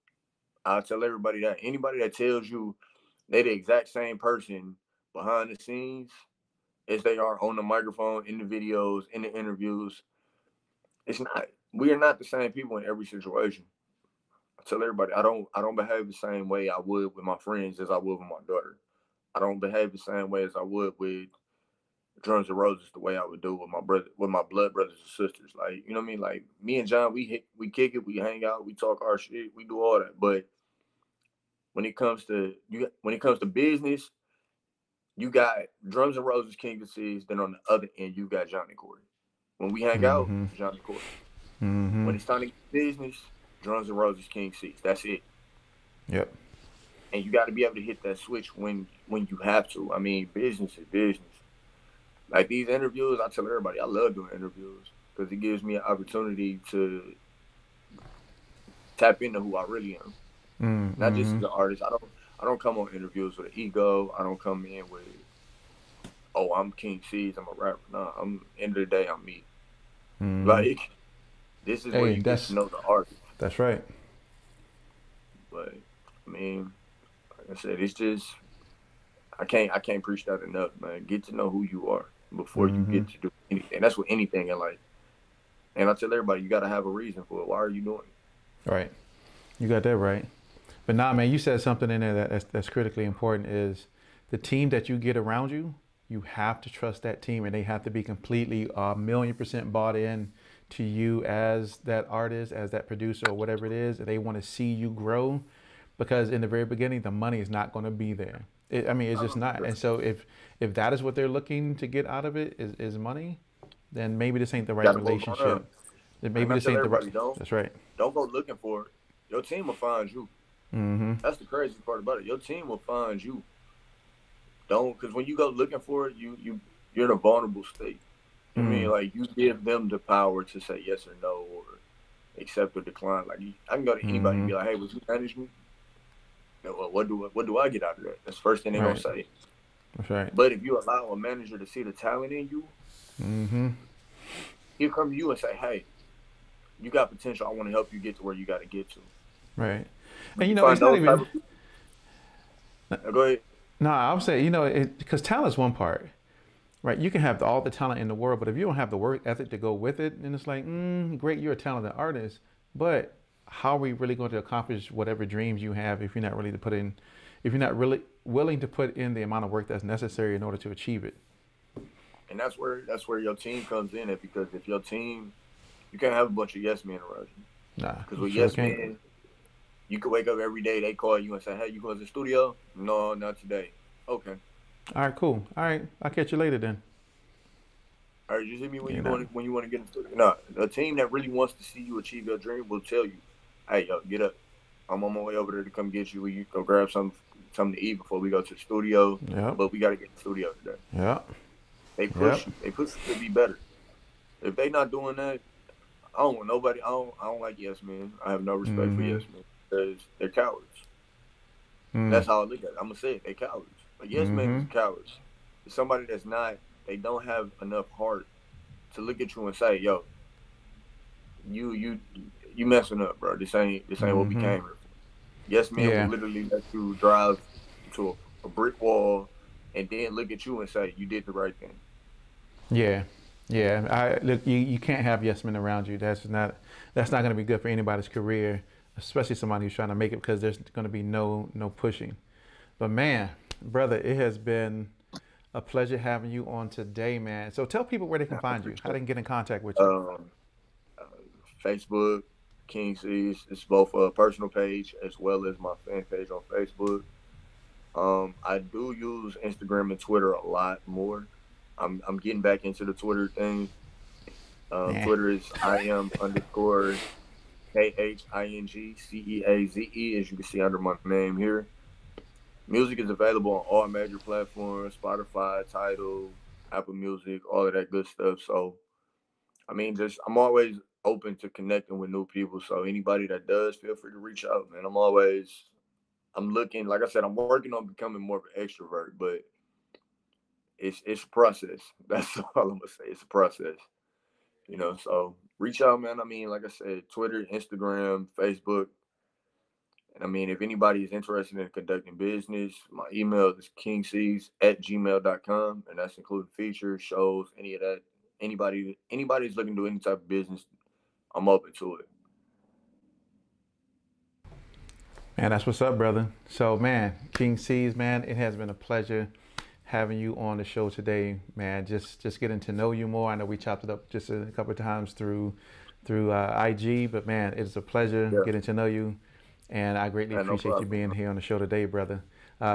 I tell everybody that. Anybody that tells you they're the exact same person behind the scenes as they are on the microphone, in the videos, in the interviews, it's not. We are not the same people in every situation. I tell everybody, I don't behave the same way I would with my friends as I would with my daughter. I don't behave the same way as I would with Drumz and Rosez, the way I would do with my blood brothers and sisters. Like, you know what I mean? Like, me and John, we kick it, we hang out, we talk our shit, we do all that. But when it comes to business, you got Drumz and Rosez, Khing Ceaze, then on the other end you got Johnny Corey. When we hang out, Johnny Corey. When it's time to get business, Drumz and Rosez, Khing Ceaze. That's it. Yep. And you got to be able to hit that switch when you have to. I mean, business is business. Like, these interviews, I tell everybody, I love doing interviews because it gives me an opportunity to tap into who I really am. Not just as an artist. I don't come on interviews with an ego. I don't come in with, oh, I'm Khing Ceaze, I'm a rapper. No, end of the day, I'm me. Like, this is where you get to know the artist. That's right. But I mean, like I said, it's just, I can't preach that enough, man. Get to know who you are before you get to do anything. That's with anything in life. And I tell everybody, you got to have a reason for it. Why are you doing it? Right. You got that right. But nah, man, you said something in there that's critically important, is the team that you get around you, you have to trust that team, and they have to be completely 1,000,000% bought in to you as that artist, as that producer, or whatever it is. And they want to see you grow, because in the very beginning, the money is not going to be there. It's just not. And so if that is what they're looking to get out of it is money, then maybe this ain't the right relationship. Then maybe this ain't the right. That's right. Don't go looking for it. Your team will find you. That's the crazy part about it. Your team will find you. Don't, because when you go looking for it, you're in a vulnerable state. I mean, like, you give them the power to say yes or no, or accept or decline. Like, I can go to anybody and be like, "Hey, would you manage me?" Well, what do I get out of that? That's the first thing they're gonna say. That's right. But if you allow a manager to see the talent in you, he'll come to you and say, "Hey, you got potential. I want to help you get to where you got to get to." Right. And you know, it's not even. Go ahead. No, I would say, you know, because talent is one part, right? You can have all the talent in the world, but if you don't have the work ethic to go with it, then it's like, great, you're a talented artist, but how are we really going to accomplish whatever dreams you have if you're not really really willing to put in the amount of work that's necessary in order to achieve it? And that's where your team comes in at, because if your team, you can't have a bunch of yes men around you. Nah. Because with yes men, you could wake up every day, they call you and say, "Hey, you going to the studio?" "No, not today." "Okay." All right, cool. All right, I'll catch you later then. All right, just hit me when You know. when you want to get into it. No, a team that really wants to see you achieve your dream will tell you, "Hey, yo, get up. I'm on my way over there to come get you. You go grab something to eat before we go to the studio. Yep. But we got to get in the studio today." Yep. They push Yep. you. They push you to be better. If they not doing that, I don't want nobody. I don't like yes men. I have no respect for Mm-hmm. yes men because they're cowards. Mm. That's how I look at it. I'm gonna say it. They cowards. A yes man Mm-hmm. is a coward. It's somebody that's not. They don't have enough heart to look at you and say, "Yo, you you you messing up, bro. This ain't what we Mm-hmm. came here for." Yes men will Yeah. literally let you drive to a brick wall and then look at you and say, "You did the right thing." Yeah. Yeah. I look. You can't have yes men around you. That's not going to be good for anybody's career, especially somebody who's trying to make it because there's going to be no pushing. But man, brother, it has been a pleasure having you on today, man. So tell people where they can I find you, how appreciate they it. can get in contact with you. Um, uh, Facebook, Khing Ceaze. It's both a personal page as well as my fan page on Facebook. I do use Instagram and Twitter a lot more. I'm getting back into the Twitter thing. Yeah. Twitter is I am underscore KHINGCEAZE, as you can see under my name here. Music is available on all major platforms: Spotify, Tidal, Apple Music, all of that good stuff. So, I mean, just I'm always open to connecting with new people. So anybody that does, feel free to reach out, man. I'm looking, like I said, I'm working on becoming more of an extrovert, but it's a process. That's all I'm gonna say. It's a process, you know. So reach out, man. I mean, like I said, Twitter, Instagram, Facebook. And I mean, if anybody is interested in conducting business, my email is kingceaze@gmail.com, and that's including features, shows, any of that. Anybody's looking to do any type of business, I'm open to it. Man, that's what's up, brother. So, man, Khing Ceaze, man, it has been a pleasure having you on the show today, man. Just getting to know you more. I know we chopped it up just a couple of times through IG, but man, it's a pleasure Yeah, getting to know you, and I greatly man, no appreciate you problem. being here on the show today, brother.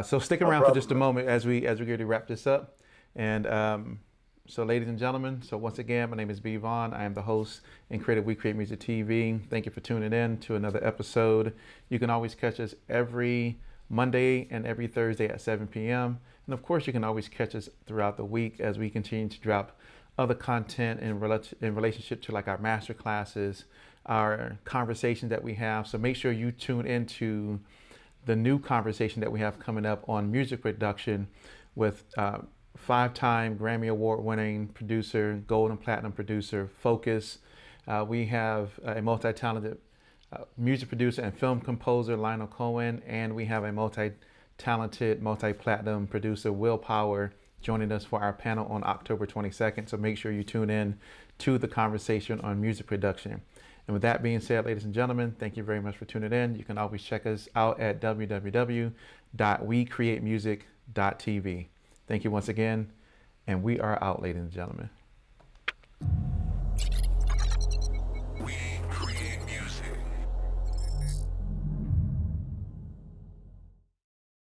So stick No around for just problem, a man. moment as we get ready to wrap this up, and so, ladies and gentlemen, so once again, my name is B Vaughn. I am the host and creator of We Create Music TV. Thank you for tuning in to another episode. You can always catch us every Monday and every Thursday at 7 p.m. And of course, you can always catch us throughout the week as we continue to drop other content in relationship to like our master classes, our conversations that we have. So make sure you tune into the new conversation that we have coming up on music production with five-time Grammy Award winning producer, gold and platinum producer, Focus. We have a multi-talented music producer and film composer, Lionel Cohen, and we have a multi-talented, multi-platinum producer, Will Power, joining us for our panel on October 22nd. So make sure you tune in to the conversation on music production. And with that being said, ladies and gentlemen, thank you very much for tuning in. You can always check us out at www.wecreatemusic.tv. Thank you once again, and we are out, ladies and gentlemen.